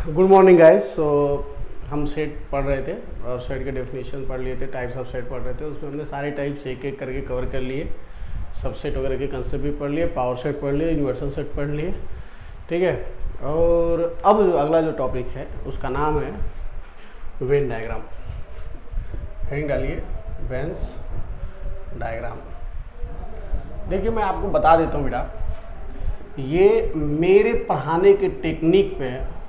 Good morning guys. सो हम set पढ़ रहे थे और सेट के डेफिनेशन पढ़ लिए थे, टाइप्स ऑफ सेट पढ़ रहे थे। उसमें हमने सारे टाइप्स एक एक करके कवर कर लिए, सबसेट वगैरह के कंसेप्ट भी पढ़ लिए, पावर सेट पढ़ लिए, यूनिवर्सल सेट पढ़ लिए, ठीक है। और अब अगला जो टॉपिक है उसका नाम है वेन डायग्राम। हेडिंग डालिए वेन्स डायग्राम। देखिए मैं आपको बता देता हूँ बेटा, ये मेरे पढ़ाने के टेक्निक पे,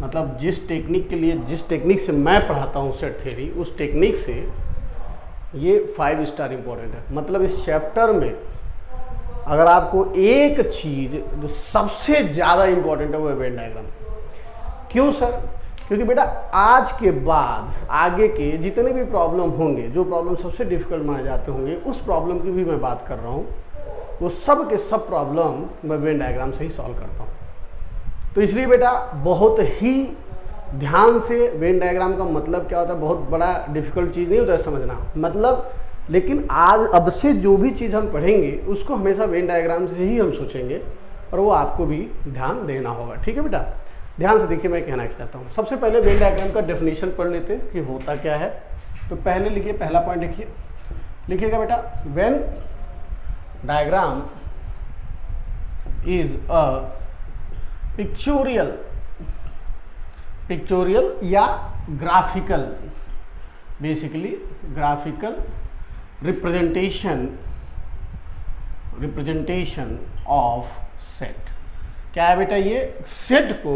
मतलब जिस टेक्निक के लिए, जिस टेक्निक से मैं पढ़ाता हूँ सेट थ्योरी, उस टेक्निक से ये 5 स्टार इम्पोर्टेंट है। मतलब इस चैप्टर में अगर आपको एक चीज़ जो सबसे ज़्यादा इम्पोर्टेंट है वो है वेन डायग्राम। क्यों सर? क्योंकि बेटा आज के बाद आगे के जितने भी प्रॉब्लम होंगे, जो प्रॉब्लम सबसे डिफिकल्ट माने जाते होंगे, उस प्रॉब्लम की भी मैं बात कर रहा हूँ। वो सब के सब प्रॉब्लम मैं वेन डायग्राम से ही सॉल्व करता हूँ। तो इसलिए बेटा बहुत ही ध्यान से, वेन डायग्राम का मतलब क्या होता है, बहुत बड़ा डिफिकल्ट चीज़ नहीं होता है समझना, मतलब। लेकिन आज अब से जो भी चीज़ हम पढ़ेंगे उसको हमेशा वेन डायग्राम से ही हम सोचेंगे, और वो आपको भी ध्यान देना होगा, ठीक है बेटा। ध्यान से देखिए मैं कहना चाहता हूँ। सबसे पहले वेन डायग्राम का डेफिनेशन पढ़ लेते हैं कि होता क्या है। तो पहले लिखिए, पहला पॉइंट लिखिए, लिखिएगा बेटा, Venn diagram is a pictorial या graphical, basically graphical representation of set. क्या है बेटा? ये सेट को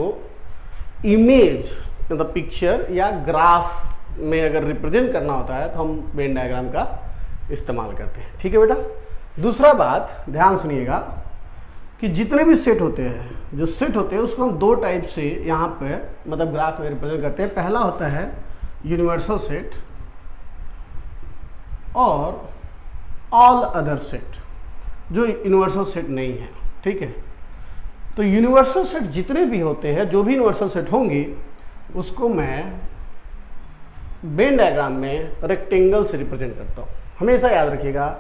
इमेज मतलब पिक्चर या ग्राफ में अगर रिप्रेजेंट करना होता है तो हम वेन डायग्राम का इस्तेमाल करते हैं, ठीक है बेटा। दूसरा बात ध्यान सुनिएगा कि जितने भी सेट होते हैं, जो सेट होते हैं उसको हम दो टाइप से यहाँ पे मतलब ग्राफ में रिप्रेजेंट करते हैं। पहला होता है यूनिवर्सल सेट और ऑल अदर सेट, जो यूनिवर्सल सेट नहीं है, ठीक है। तो यूनिवर्सल सेट जितने भी होते हैं, जो भी यूनिवर्सल सेट होंगे, उसको मैं वेन डायग्राम में रेक्टेंगल से रिप्रेजेंट करता हूँ। हमेशा याद रखिएगा,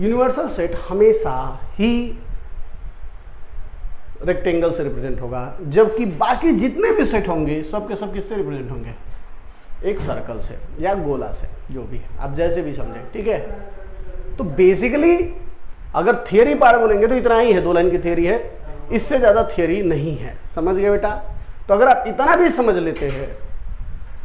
यूनिवर्सल सेट हमेशा ही रेक्टेंगल से रिप्रेजेंट होगा, जबकि बाकी जितने भी सेट होंगे सब के सब किससे रिप्रेजेंट होंगे? एक सर्कल से या गोला से, जो भी है आप जैसे भी समझें, ठीक है। तो बेसिकली अगर थियरी पार्ट बोलेंगे तो इतना ही है, 2 लाइन की थियरी है, इससे ज़्यादा थियरी नहीं है, समझ गए बेटा। तो अगर आप इतना भी समझ लेते हैं,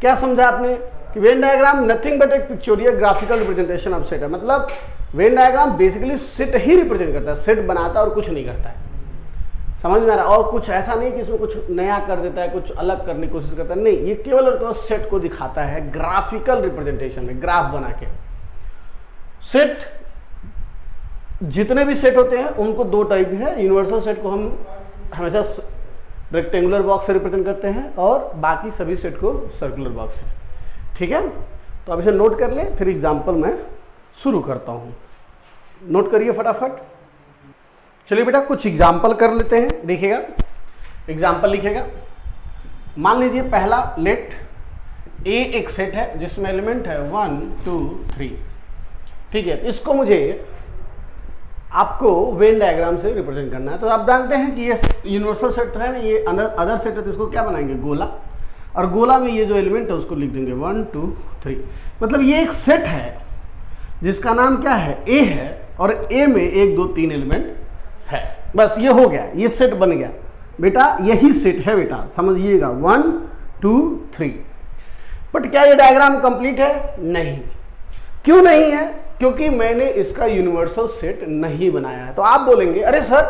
क्या समझा आपने कि वेन डायग्राम नथिंग बट एक pictorial graphical representation of set है। मतलब वेन डायग्राम बेसिकली सेट ही रिप्रेजेंट करता है, सेट बनाता है और कुछ नहीं करता है, समझ में आ रहा है। और कुछ ऐसा नहीं कि इसमें कुछ नया कर देता है, कुछ अलग करने की कोशिश करता है, नहीं, ये केवल और केवल सेट को दिखाता है ग्राफिकल रिप्रेजेंटेशन में, ग्राफ बना के। सेट जितने भी सेट होते हैं उनको 2 टाइप है। यूनिवर्सल सेट को हम हमेशा रेक्टेंगुलर बॉक्स से रिप्रेजेंट करते हैं और बाकी सभी सेट को सर्कुलर बॉक्स से, ठीक है। तो अब इसे नोट कर ले, फिर एग्जाम्पल मैं शुरू करता हूँ। नोट करिए फटाफट। चलिए बेटा कुछ एग्जाम्पल कर लेते हैं, देखिएगा। एग्जाम्पल लिखिएगा। मान लीजिए पहला, लेट ए एक सेट है जिसमें एलिमेंट है 1 2 3, ठीक है। इसको मुझे आपको वेन डायग्राम से रिप्रेजेंट करना है। तो आप जानते हैं कि ये यूनिवर्सल सेट है ना, ये अदर सेट है, तो इसको क्या बनाएंगे? गोला। और गोला में ये जो एलिमेंट है उसको लिख देंगे 1 2 3। मतलब ये एक सेट है जिसका नाम क्या है? ए है, और ए में 1 2 3 एलिमेंट है। बस ये हो गया, ये सेट बन गया बेटा, यही सेट है बेटा, समझिएगा 1 2 3। बट क्या ये डायग्राम कंप्लीट है? नहीं। क्यों नहीं है? क्योंकि मैंने इसका यूनिवर्सल सेट नहीं बनाया है। तो आप बोलेंगे अरे सर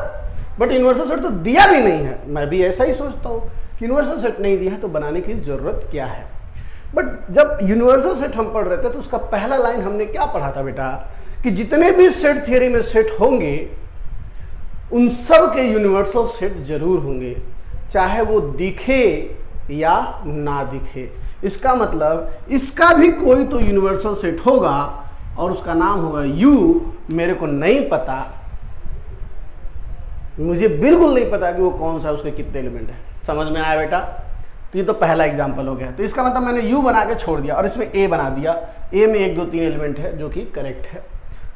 बट यूनिवर्सल सेट तो दिया भी नहीं है। मैं भी ऐसा ही सोचता हूँ कि यूनिवर्सल सेट नहीं दिया है तो बनाने की जरूरत क्या है। बट जब यूनिवर्सल सेट हम पढ़ रहे थे तो उसका पहला लाइन हमने क्या पढ़ा था बेटा, कि जितने भी सेट थियरी में सेट होंगे उन सब के यूनिवर्सल सेट जरूर होंगे, चाहे वो दिखे या ना दिखे। इसका मतलब इसका भी कोई तो यूनिवर्सल सेट होगा और उसका नाम होगा यू। मेरे को नहीं पता, मुझे बिल्कुल नहीं पता कि वो कौन सा, उसके कितने एलिमेंट है। समझ में आया बेटा? तो ये तो पहला एग्जांपल हो गया। तो इसका मतलब मैंने यू बना के छोड़ दिया और इसमें ए बना दिया। ए में 1 2 3 एलिमेंट है जो कि करेक्ट है।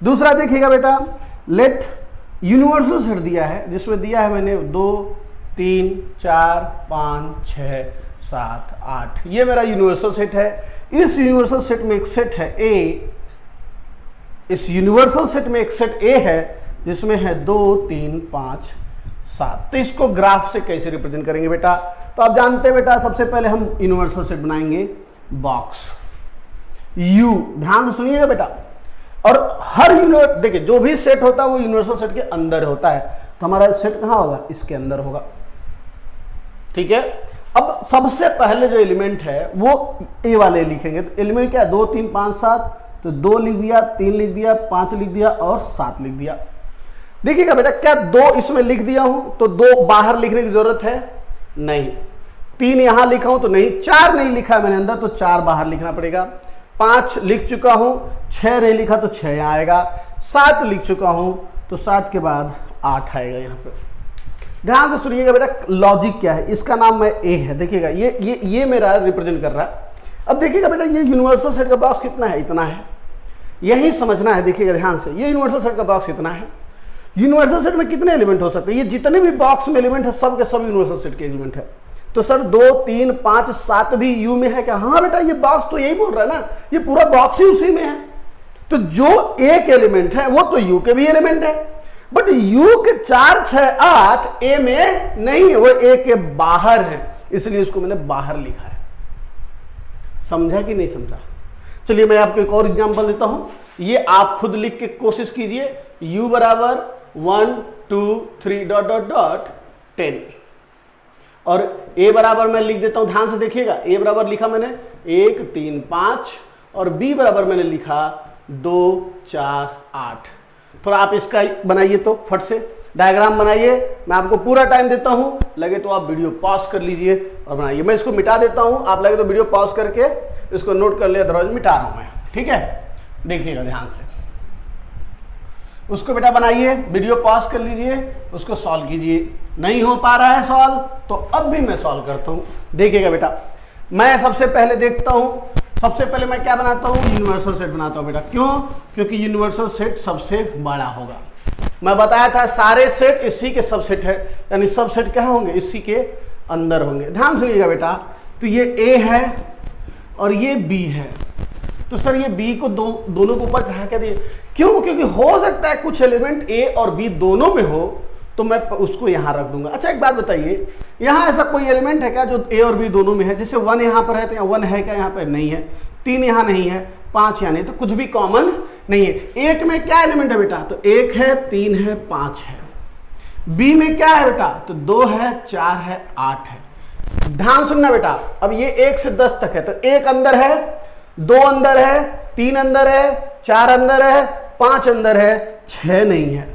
दूसरा देखिएगा बेटा, लेट यूनिवर्सल सेट दिया है जिसमें दिया है मैंने 2 3 4 5 6 7 8, ये मेरा यूनिवर्सल सेट है। इस यूनिवर्सल सेट में एक सेट है ए, इस यूनिवर्सल सेट में एक सेट ए है जिसमें है 2 3 5 7। तो इसको ग्राफ से कैसे रिप्रेजेंट करेंगे बेटा? तो आप जानते हैं बेटा, सबसे पहले हम यूनिवर्सल सेट बनाएंगे बॉक्स यू। ध्यान से सुनिएगा बेटा, और हर यूनिवर्स देखिए जो भी सेट होता है वो यूनिवर्सल सेट के अंदर होता है। तो हमारा सेट कहां होगा? इसके अंदर होगा, ठीक है। अब सबसे पहले जो एलिमेंट है वो ए वाले लिखेंगे। तो एलिमेंट क्या है? 2 3 5 7, तो 2 लिख दिया, 3 लिख दिया, 5 लिख दिया और 7 लिख दिया। देखिएगा बेटा, क्या 2 इसमें लिख दिया हूं तो 2 बाहर लिखने की जरूरत है? नहीं। 3 यहां लिखा हूं तो नहीं। 4 नहीं लिखा है मैंने अंदर, तो 4 बाहर लिखना पड़ेगा। 5 लिख चुका हूं, 6 नहीं लिखा तो 6 यहां आएगा। 7 लिख चुका हूं तो 7 के बाद 8 आएगा यहां पे। ध्यान से सुनिएगा बेटा, लॉजिक क्या है। इसका नाम मैं ए है, देखिएगा ये मेरा रिप्रेजेंट कर रहा है। अब देखिएगा बेटा, ये यूनिवर्सल सेट का बॉक्स कितना है? इतना है। यही समझना है, देखिएगा ध्यान से। ये यूनिवर्सल सेट का बॉक्स इतना है। यूनिवर्सल सेट में कितने एलिमेंट हो सकते हैं? ये जितने भी बॉक्स में एलिमेंट है सब के सब यूनिवर्सल सेट के एलिमेंट है। तो सर 2 3 5 7 भी यू में है क्या? हाँ बेटा, ये बॉक्स तो यही बोल रहा है ना, ये पूरा बॉक्स ही उसी में है। तो जो एक एलिमेंट है वो तो यू के भी एलिमेंट है, बट यू के 4 6 8 ए में नहीं है, वो ए के बाहर है, इसलिए इसको मैंने बाहर लिखा है। समझा कि नहीं समझा? चलिए मैं आपको एक और एग्जांपल देता हूं। ये आप खुद लिख के कोशिश कीजिए। u बराबर 1 2 3 डॉट डॉट डॉट 10, और a बराबर मैं लिख देता हूं। ध्यान से देखिएगा, a बराबर लिखा मैंने 1 3 5, और b बराबर मैंने लिखा 2 4 8। थोड़ा आप इसका बनाइए, तो फट से डायग्राम बनाइए। मैं आपको पूरा टाइम देता हूं, लगे तो आप वीडियो पॉज कर लीजिए और बनाइए। मैं इसको मिटा देता हूं, आप लगे तो वीडियो पॉज करके इसको नोट कर ले, अदरवाइज मिटा रहा हूं मैं, ठीक है। देखिएगा ध्यान से, उसको बेटा बनाइए, वीडियो पॉज कर लीजिए, उसको सॉल्व कीजिए। नहीं हो पा रहा है सॉल्व तो अब भी मैं सॉल्व करता हूं। देखिएगा बेटा, मैं सबसे पहले देखता हूं, सबसे पहले मैं क्या बनाता हूं? यूनिवर्सल सेट बनाता हूं बेटा। क्यों? क्योंकि यूनिवर्सल सेट सबसे बड़ा होगा। मैं बताया था सारे सेट इसी के सबसेट है, यानी सबसेट क्या होंगे? इसी के अंदर होंगे। ध्यान सुनिएगा बेटा, तो ये ए है और ये बी है। तो सर ये बी को दोनों को ऊपर चढ़ा के दिए, क्यों? क्योंकि हो सकता है कुछ एलिमेंट ए और बी दोनों में हो, तो मैं उसको यहां रख दूंगा। अच्छा एक बात बताइए, यहां ऐसा कोई एलिमेंट है क्या जो ए और बी दोनों में है? जैसे 1 यहां पर है तो 1 है क्या? यहां पर नहीं है। 3 यहां नहीं है, 5 यहां नहीं, तो कुछ भी कॉमन नहीं है। एक में क्या एलिमेंट है बेटा? तो 1 है, 3 है, 5 है। बी में क्या है बेटा? तो 2 है, 4 है, 8 है। ध्यान सुनना बेटा, अब ये 1 से 10 तक है, तो 1 अंदर है, 2 अंदर है, 3 अंदर है, 4 अंदर है, 5 अंदर है, 6 नहीं है,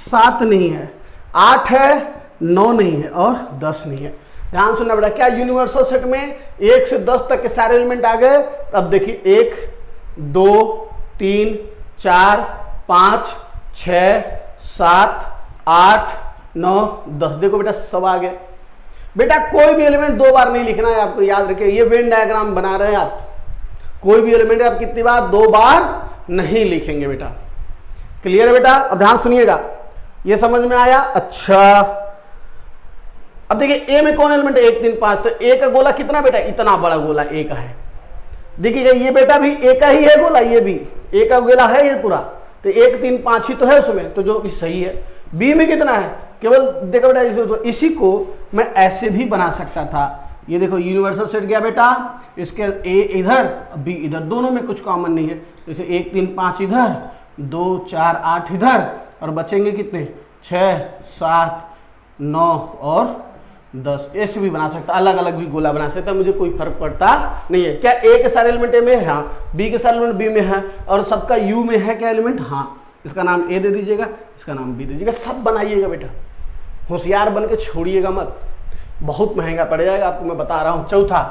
7 नहीं है, 8 है, 9 नहीं है और 10 नहीं है। ध्यान सुनना बेटा, क्या यूनिवर्सल सेट में 1 से 10 तक के सारे एलिमेंट आ गए? अब देखिए 1 2 3 4 5 6 7 8 9 10, देखो बेटा सब आ गए। बेटा कोई भी एलिमेंट 2 बार नहीं लिखना है, आपको याद रखिए। ये वेन डायग्राम बना रहे हैं आप, कोई भी एलिमेंट आप कितनी बार? 2 बार नहीं लिखेंगे बेटा। क्लियर है बेटा? अब ध्यान सुनिएगा, ये समझ में आया? अच्छा अब देखिए ए में कौन एलिमेंट है? 1 3 5, तो ए का गोला कितना बेटा? इतना बड़ा गोला ए का है। देखिएगा ये बेटा भी ए का ही है गोला, ये भी ए का गोला है ये पूरा, तो 1 3 5 ही तो है उसमें, तो जो सही है। बी में कितना है? केवल देखो बेटा, तो इसी को मैं ऐसे भी बना सकता था। ये देखो यूनिवर्सल सेट गया बेटा, इसके ए इधर बी इधर, दोनों में कुछ कॉमन नहीं है। जैसे 1 3 5 इधर, 2 4 8 इधर, और बचेंगे कितने? 6 7 9 और 10। ऐसे भी बना सकता, अलग अलग भी गोला बना सकता, मुझे कोई फर्क पड़ता नहीं है। क्या ए के सारे एलिमेंट ए में है? हाँ। बी के सारे एलिमेंट बी में है, और सबका यू में है क्या एलिमेंट? हाँ। इसका नाम ए दे दीजिएगा, इसका नाम बी दे दीजिएगा, सब बनाइएगा बेटा, होशियार बन के छोड़िएगा मत, बहुत महंगा पड़ जाएगा आपको, मैं बता रहा हूं। चौथा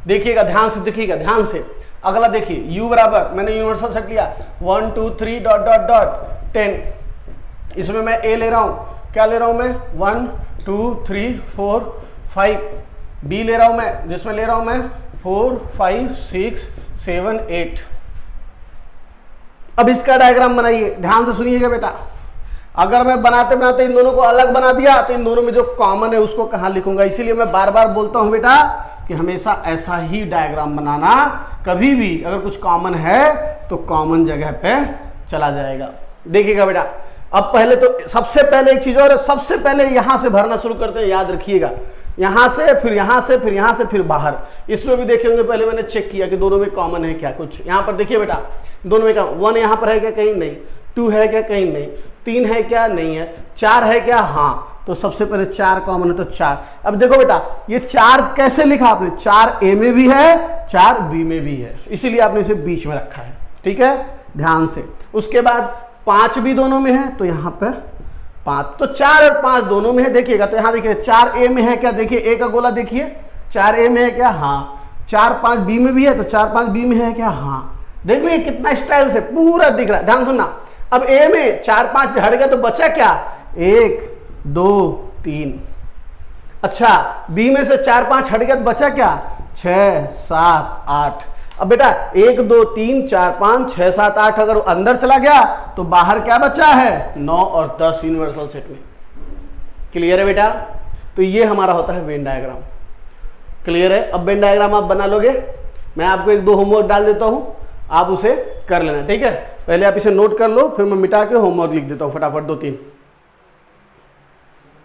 देखिएगा, ध्यान से देखिएगा, ध्यान से। अगला देखिए, u बराबर मैंने यूनिवर्सल सेट लिया 1 2 3 डॉट डॉट डॉट 10। इसमें मैं a ले रहा हूं, क्या ले रहा हूं मैं? 1 2 3 4 5। b ले रहा हूं मैं, जिसमें ले रहा हूं मैं 4 5 6 7 8। अब इसका डायग्राम बनाइए, ध्यान से सुनिएगा बेटा। अगर मैं बनाते बनाते इन दोनों को अलग बना दिया तो इन दोनों में जो कॉमन है उसको कहाँ लिखूंगा। इसीलिए मैं बार बार बोलता हूं बेटा कि हमेशा ऐसा ही डायग्राम बनाना, कभी भी अगर कुछ कॉमन है तो कॉमन जगह पे चला जाएगा। देखिएगा बेटा, अब पहले तो सबसे पहले एक चीज और, सबसे पहले यहां से भरना शुरू करते हैं, याद रखिएगा। यहां से फिर यहां से फिर यहां से फिर बाहर। इसमें भी देखेंगे, पहले मैंने चेक किया कि दोनों में कॉमन है क्या कुछ। यहां पर देखिए बेटा, दोनों में क्या 1 यहां पर है क्या, कहीं नहीं। 2 है क्या, कहीं नहीं। 3 है क्या, नहीं है। 4 है क्या, हाँ। तो सबसे पहले 4 कॉमन है तो 4। अब देखो बेटा, ये 4 कैसे लिखा आपने, 4 ए में भी है, 4 बी में भी है, इसीलिए आपने इसे बीच में रखा है। ठीक है, ध्यान से। उसके बाद 5 भी दोनों में है तो यहाँ पे 5, तो 4 और 5 दोनों में है। देखिएगा तो यहाँ देखिए 4 ए में है क्या, देखिए ए का गोला देखिए, 4 ए में है क्या, हाँ। 4 5 बी में भी है तो 4 5 बी में है क्या, हाँ। देख लीजिए कितना स्टाइल से पूरा दिख रहा है। ध्यान सुनना, अब ए में 4 5 हट गया तो बचा क्या, 1 2 3। अच्छा, बी में से 4 5 हट गया तो बचा क्या, 6 7 8। अब बेटा 1 2 3 4 5 6 7 8 अगर अंदर चला गया तो बाहर क्या बचा है, 9 और 10 यूनिवर्सल सेट में। क्लियर है बेटा, तो ये हमारा होता है वेन डायग्राम। क्लियर है, अब वेन डायग्राम आप बना लोगे। मैं आपको 1 2 होमवर्क डाल देता हूं, आप उसे कर लेना। ठीक है, पहले आप इसे नोट कर लो, फिर मैं मिटा के होमवर्क लिख देता हूं फटाफट 2 3।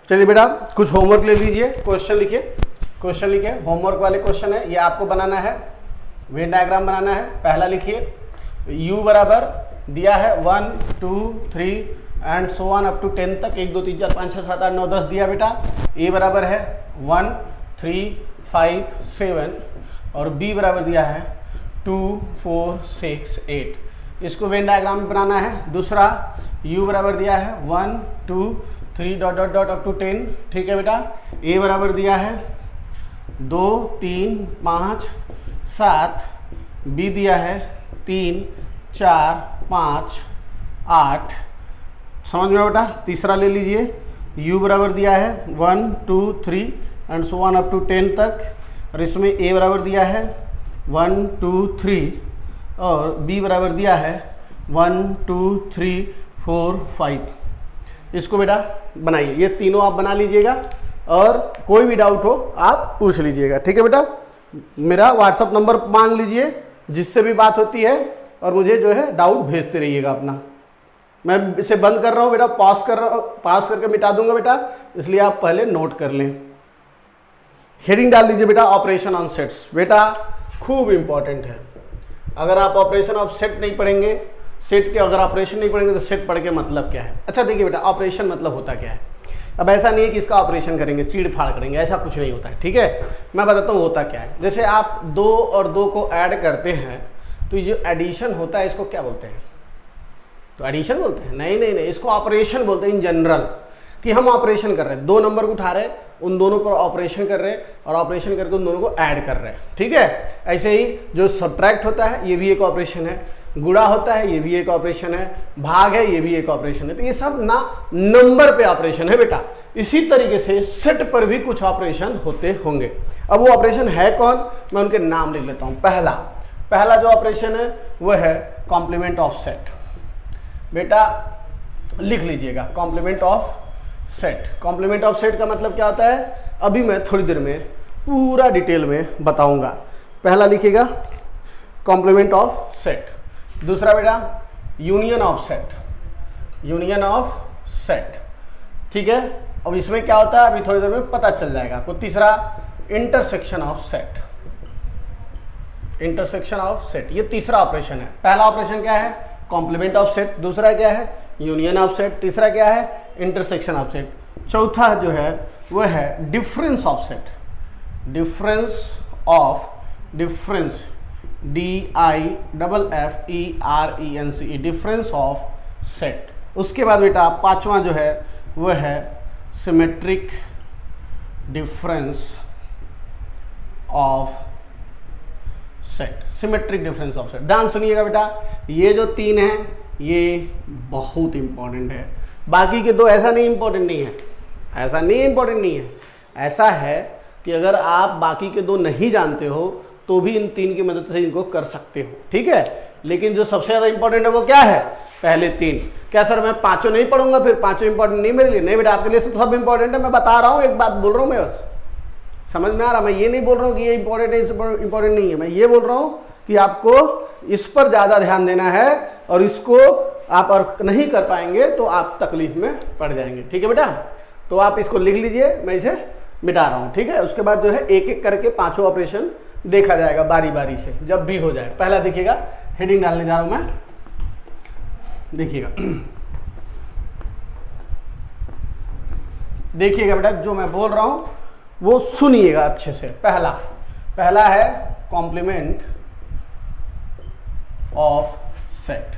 चलिए बेटा, कुछ होमवर्क ले लीजिए, क्वेश्चन लिखिए। क्वेश्चन लिखिए, होमवर्क वाले क्वेश्चन है ये, आपको बनाना है, वेन डायग्राम बनाना है। पहला लिखिए, u बराबर दिया है 1 2 3 and so on up to 10 तक, 1 2 3 4 5 6 7 8 9 10 दिया बेटा। a बराबर है 1 3 5 7 और b बराबर दिया है 2 4 6 8। इसको वेन डायग्राम में बनाना है। दूसरा u बराबर दिया है 1 2 3 dot dot dot up to 10। ठीक है बेटा, a बराबर दिया है 2 3 5 7, बी दिया है 3 4 5 8। समझ में बेटा। तीसरा ले लीजिए, u बराबर दिया है 1 2 3 and so on up to 10 तक, और इसमें a बराबर दिया है 1 2 3 और b बराबर दिया है 1 2 3 4 5। इसको बेटा बनाइए, ये तीनों आप बना लीजिएगा और कोई भी डाउट हो आप पूछ लीजिएगा। ठीक है बेटा, मेरा व्हाट्सअप नंबर मांग लीजिए जिससे भी बात होती है, और मुझे जो है डाउट भेजते रहिएगा अपना। मैं इसे बंद कर रहा हूँ बेटा, पॉज कर रहा हूँ, पास करके मिटा दूंगा बेटा, इसलिए आप पहले नोट कर लें। हेडिंग डाल दीजिए बेटा, ऑपरेशन ऑन सेट्स। बेटा खूब इंपॉर्टेंट है, अगर आप ऑपरेशन ऑफ सेट नहीं पढ़ेंगे, सेट के अगर ऑपरेशन नहीं पढ़ेंगे तो सेट पढ़ के मतलब क्या है। अच्छा देखिए बेटा, ऑपरेशन मतलब होता क्या है। अब ऐसा नहीं है कि इसका ऑपरेशन करेंगे चीड़ फाड़ करेंगे, ऐसा कुछ नहीं होता है। ठीक है, मैं बताता हूँ होता क्या है। जैसे आप 2 और 2 को ऐड करते हैं तो ये जो एडिशन होता है इसको क्या बोलते हैं, तो एडिशन बोलते हैं, नहीं नहीं नहीं, इसको ऑपरेशन बोलते हैं इन जनरल, कि हम ऑपरेशन कर रहे हैं, 2 नंबर को उठा रहे हैं, उन दोनों पर ऑपरेशन कर रहे हैं और ऑपरेशन करके उन दोनों को ऐड कर रहे हैं। ठीक है, ऐसे ही जो सब्ट्रैक्ट होता है ये भी एक ऑपरेशन है, गुणा होता है ये भी एक ऑपरेशन है, भाग है ये भी एक ऑपरेशन है। तो ये सब ना नंबर पे ऑपरेशन है बेटा। इसी तरीके से सेट पर भी कुछ ऑपरेशन होते होंगे। अब वो ऑपरेशन है कौन, मैं उनके नाम लिख लेता हूं। पहला जो ऑपरेशन है वो है कॉम्प्लीमेंट ऑफ सेट। बेटा लिख लीजिएगा, complement of set. Complement of set का मतलब क्या होता है, अभी मैं थोड़ी देर में पूरा डिटेल में बताऊंगा। पहला लिखिएगा कॉम्प्लीमेंट ऑफ सेट। दूसरा बेटा union of set, union of set. ठीक है, अब इसमें क्या होता है अभी थोड़ी देर में पता चल जाएगा आपको। तीसरा intersection of set, intersection of set, ये तीसरा ऑपरेशन है। पहला ऑपरेशन क्या है, कॉम्प्लीमेंट ऑफ सेट। दूसरा क्या है, यूनियन ऑफ सेट। तीसरा क्या है, इंटरसेक्शन ऑफ सेट। चौथा जो है वो है difference of set, difference of, difference DIFFERENCE, difference of set. उसके बाद बेटा पांचवा जो है वो है symmetric difference of set, symmetric difference of set. ध्यान सुनिएगा बेटा, ये जो 3 है ये बहुत इंपॉर्टेंट है, बाकी के 2 ऐसा नहीं इंपॉर्टेंट नहीं है, ऐसा नहीं इंपॉर्टेंट नहीं है। ऐसा है कि अगर आप बाकी के 2 नहीं जानते हो तो भी इन 3 की मदद से इनको कर सकते हो। ठीक है, लेकिन जो सबसे ज़्यादा इंपॉर्टेंट है वो क्या है, पहले 3। क्या सर मैं पांचों नहीं पढ़ूंगा, फिर पांचों इंपॉर्टेंट नहीं मेरे लिए? नहीं बेटा, आपके लिए सब इंपॉर्टेंट है। मैं बता रहा हूँ, एक बात बोल रहा हूँ मैं, बस समझ में आ रहा? मैं ये नहीं बोल रहा हूँ कि ये इंपॉर्टेंट है, इस इंपॉर्टेंट नहीं है। मैं ये बोल रहा हूँ कि आपको इस पर ज़्यादा ध्यान देना है, और इसको आप और नहीं कर पाएंगे तो आप तकलीफ में पड़ जाएंगे। ठीक है बेटा, तो आप इसको लिख लीजिए, मैं इसे मिटा रहा हूँ। ठीक है, उसके बाद जो है एक एक करके पांचों ऑपरेशन देखा जाएगा बारी बारी से, जब भी हो जाए। पहला देखिएगा, हेडिंग डालने जा रहा हूं मैं, देखिएगा देखिएगा बेटा, जो मैं बोल रहा हूं वो सुनिएगा अच्छे से। पहला है complement of set.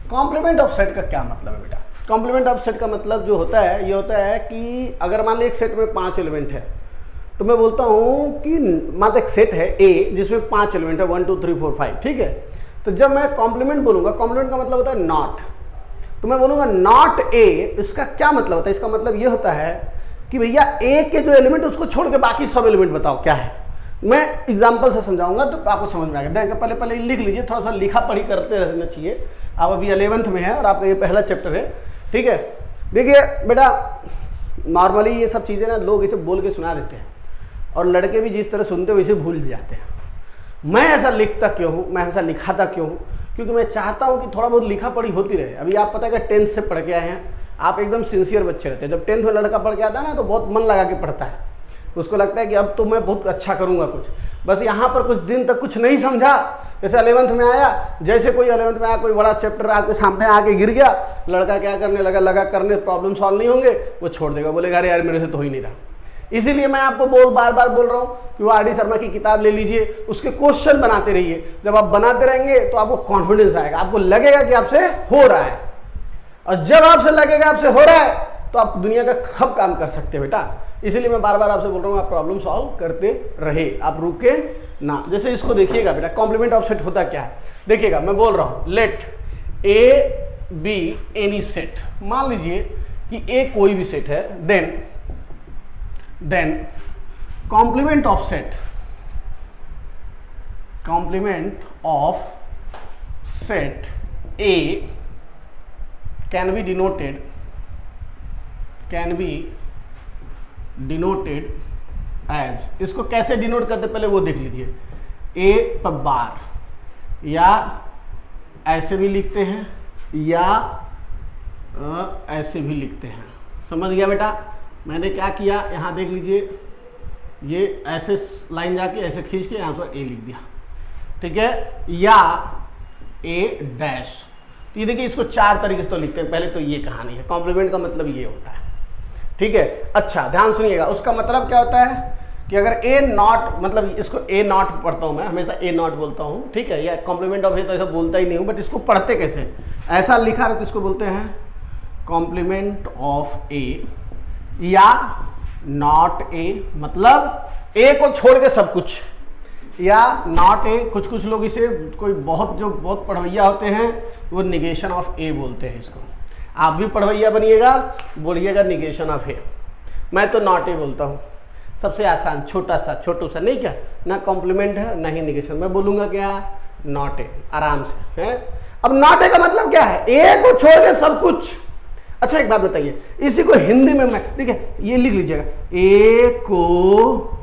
Complement of set का क्या मतलब है बेटा? कॉम्प्लीमेंट ऑफ सेट का मतलब जो होता है, ये होता है कि अगर मान लो एक सेट में 5 एलिमेंट है, तो मैं बोलता हूं कि मान एक सेट है ए जिसमें 5 एलिमेंट है, 1 2 3 4 5, ठीक है। तो जब मैं कॉम्प्लीमेंट बोलूंगा, कॉम्प्लीमेंट का मतलब होता है नॉट, तो मैं बोलूंगा नॉट ए। इसका क्या मतलब होता है? इसका मतलब ये होता है कि भैया ए के जो एलिमेंट उसको छोड़ के बाकी सब एलिमेंट बताओ क्या है। मैं एग्जाम्पल से समझाऊंगा तो आपको समझ में आएगा। देखिए पहले लिख लीजिए, थोड़ा सा लिखा पढ़ी करते रहना चाहिए। आप अभी 11th में है और आपका ये पहला चैप्टर है, ठीक है। देखिए बेटा, नॉर्मली ये सब चीज़ें ना लोग इसे बोल के सुना देते हैं, और लड़के भी जिस तरह सुनते हो वैसे भूल भी जाते हैं। मैं ऐसा लिखता क्यों हूँ, मैं ऐसा लिखाता क्यों हूँ? क्योंकि मैं चाहता हूँ कि थोड़ा बहुत लिखा पढ़ी होती रहे। अभी आप पता है कि 10th से पढ़ के आए हैं, आप एकदम सिंसियर बच्चे रहते हैं। जब 10th में लड़का पढ़ के आता है ना, तो बहुत मन लगा के पढ़ता है। उसको लगता है कि अब तो मैं बहुत अच्छा करूँगा कुछ। बस यहाँ पर कुछ दिन तक कुछ नहीं समझा, जैसे 11th में आया, जैसे कोई 11th में आया, कोई बड़ा चैप्टर आपके सामने आके गिर गया, लड़का क्या करने लगा करने, प्रॉब्लम सॉल्व नहीं होंगे, वो छोड़ देगा, बोलेगा अरे यार मेरे से तो हो ही नहीं रहा। इसीलिए मैं आपको बार बार बोल रहा हूँ कि वो आर.डी. शर्मा की किताब ले लीजिए, उसके क्वेश्चन बनाते रहिए। जब आप बनाते रहेंगे तो आपको कॉन्फिडेंस आएगा, आपको लगेगा कि आपसे हो रहा है। और जब आपसे लगेगा आपसे हो रहा है, तो आप दुनिया का सब काम कर सकते हैं बेटा। इसीलिए मैं बार बार आपसे बोल रहा हूँ, आप प्रॉब्लम सॉल्व करते रहे, आप रुके ना। जैसे इसको देखिएगा बेटा, कॉम्प्लीमेंट ऑफ सेट होता क्या है, देखिएगा। मैं बोल रहा हूँ let A B any set. मान लीजिए कि ए कोई भी सेट है, then complement of set A can be denoted as, इसको कैसे डिनोट करते पहले वो देख लीजिए। ए पर बार, या ऐसे भी लिखते हैं या ऐसे भी लिखते हैं। समझ गया बेटा? मैंने क्या किया, यहाँ देख लीजिए, ये ऐसे लाइन जाके ऐसे खींच के यहाँ पर ए लिख दिया, ठीक है, या ए डैश। तो ये देखिए, इसको 4 तरीके से तो लिखते हैं। पहले तो ये कहानी है, कॉम्प्लीमेंट का मतलब ये होता है, ठीक है। अच्छा ध्यान सुनिएगा, उसका मतलब क्या होता है कि अगर ए नॉट, मतलब इसको ए नॉट पढ़ता हूँ मैं, हमेशा ए नॉट बोलता हूँ, ठीक है। या कॉम्प्लीमेंट ऑफ ए तो ऐसा बोलता ही नहीं हूँ, बट इसको पढ़ते कैसे, ऐसा लिखा रहता है, इसको बोलते हैं कॉम्प्लीमेंट ऑफ ए या नॉट ए, मतलब ए को छोड़ के सब कुछ, या नॉट ए। कुछ लोग इसे, कोई बहुत पढ़वैया होते हैं, वो निगेशन ऑफ ए बोलते हैं इसको। आप भी पढ़वैया बनिएगा, बोलिएगा निगेशन ऑफ ए। मैं तो नॉट ए बोलता हूँ, सबसे आसान, छोटू सा नहीं, क्या ना कॉम्प्लीमेंट है ना ही निगेशन। मैं बोलूँगा क्या, नॉट ए, आराम से है। अब नॉट ए का मतलब क्या है, ए को छोड़ के सब कुछ। अच्छा एक बात बताइए, इसी को हिंदी में मैं, देखिए ये लिख लीजिएगा, ए को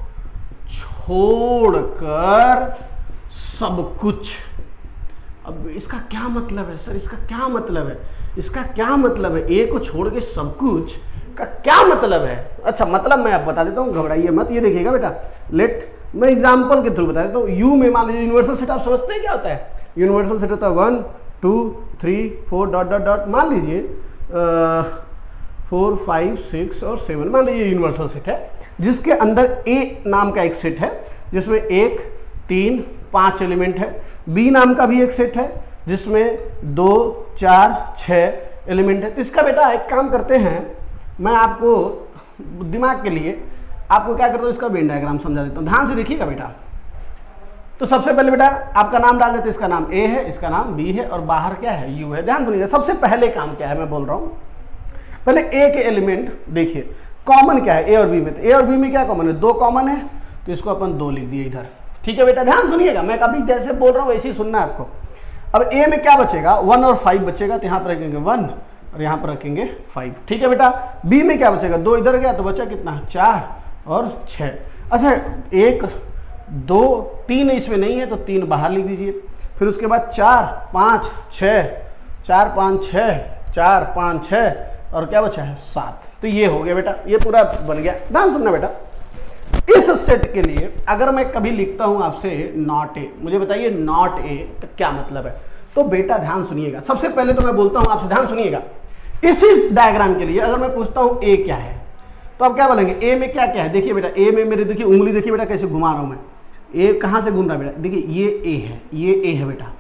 छोड़कर सब कुछ। अब इसका क्या मतलब है सर, इसका क्या मतलब है, इसका क्या मतलब है, ए को छोड़ के सब कुछ का क्या मतलब है? अच्छा मतलब मैं आप बता देता हूँ, घबराइए मत। ये देखिएगा बेटा, लेट मैं एग्जाम्पल के थ्रू बता देता हूँ। यू में मान लीजिए यूनिवर्सल सेट, आप समझते हैं क्या होता है? यूनिवर्सल सेट होता है 1 2 3 4 ... मान लीजिए 4 5 6 और 7, मान लीजिए यूनिवर्सल सेट है, जिसके अंदर ए नाम का एक सेट है जिसमें 1 3 5 एलिमेंट है। बी नाम का भी एक सेट है जिसमें 2 4 6 एलिमेंट है। तो इसका बेटा एक काम करते हैं, मैं आपको दिमाग के लिए आपको क्या करता हूँ, इसका वेन डायग्राम समझा देता हूँ। ध्यान से देखिएगा बेटा। तो सबसे पहले बेटा आपका नाम डाल देते, इसका नाम ए है, इसका नाम बी है, और बाहर क्या है, यू है। ध्यान सुनिएगा, सबसे पहले काम क्या है मैं बोल रहा हूँ, पहले ए के एलिमेंट देखिए, कॉमन क्या है ए और बी में। तो ए और बी में क्या कॉमन है, 2 कॉमन है, तो इसको अपन 2 लिख दिए इधर, ठीक है बेटा। ध्यान सुनिएगा, मैं कभी जैसे बोल रहा हूँ वैसे ही सुनना है आपको। अब ए में क्या बचेगा, 1 और 5 बचेगा, तो यहाँ पर रखेंगे 1 और यहाँ पर रखेंगे 5, ठीक है बेटा। बी में क्या बचेगा, 2 इधर गया तो बचा कितना, 4 और 6। अच्छा 1 2 3 इसमें नहीं है तो 3 बाहर लिख दीजिए। फिर उसके बाद 4 5 6, 4 5 6, 4 5 6 और क्या बचा है 7। तो ये हो गया बेटा, ये पूरा बन गया। ध्यान सुनना बेटा, इस सेट के लिए अगर मैं कभी लिखता हूं आपसे नॉट ए, मुझे बताइए नॉट ए तो क्या मतलब है। तो बेटा ध्यान सुनिएगा, सबसे पहले तो मैं बोलता हूं आपसे, ध्यान सुनिएगा, इसी डायग्राम के लिए अगर मैं पूछता हूं ए क्या है तो आप क्या बोलेंगे, ए में क्या क्या है। देखिए बेटा, ए में मेरे देखिए उंगली देखिए बेटा कैसे घुमा रहा हूं मैं, ए कहां से घूम रहा है बेटा, देखिए ये ए है, ये ए है बेटा।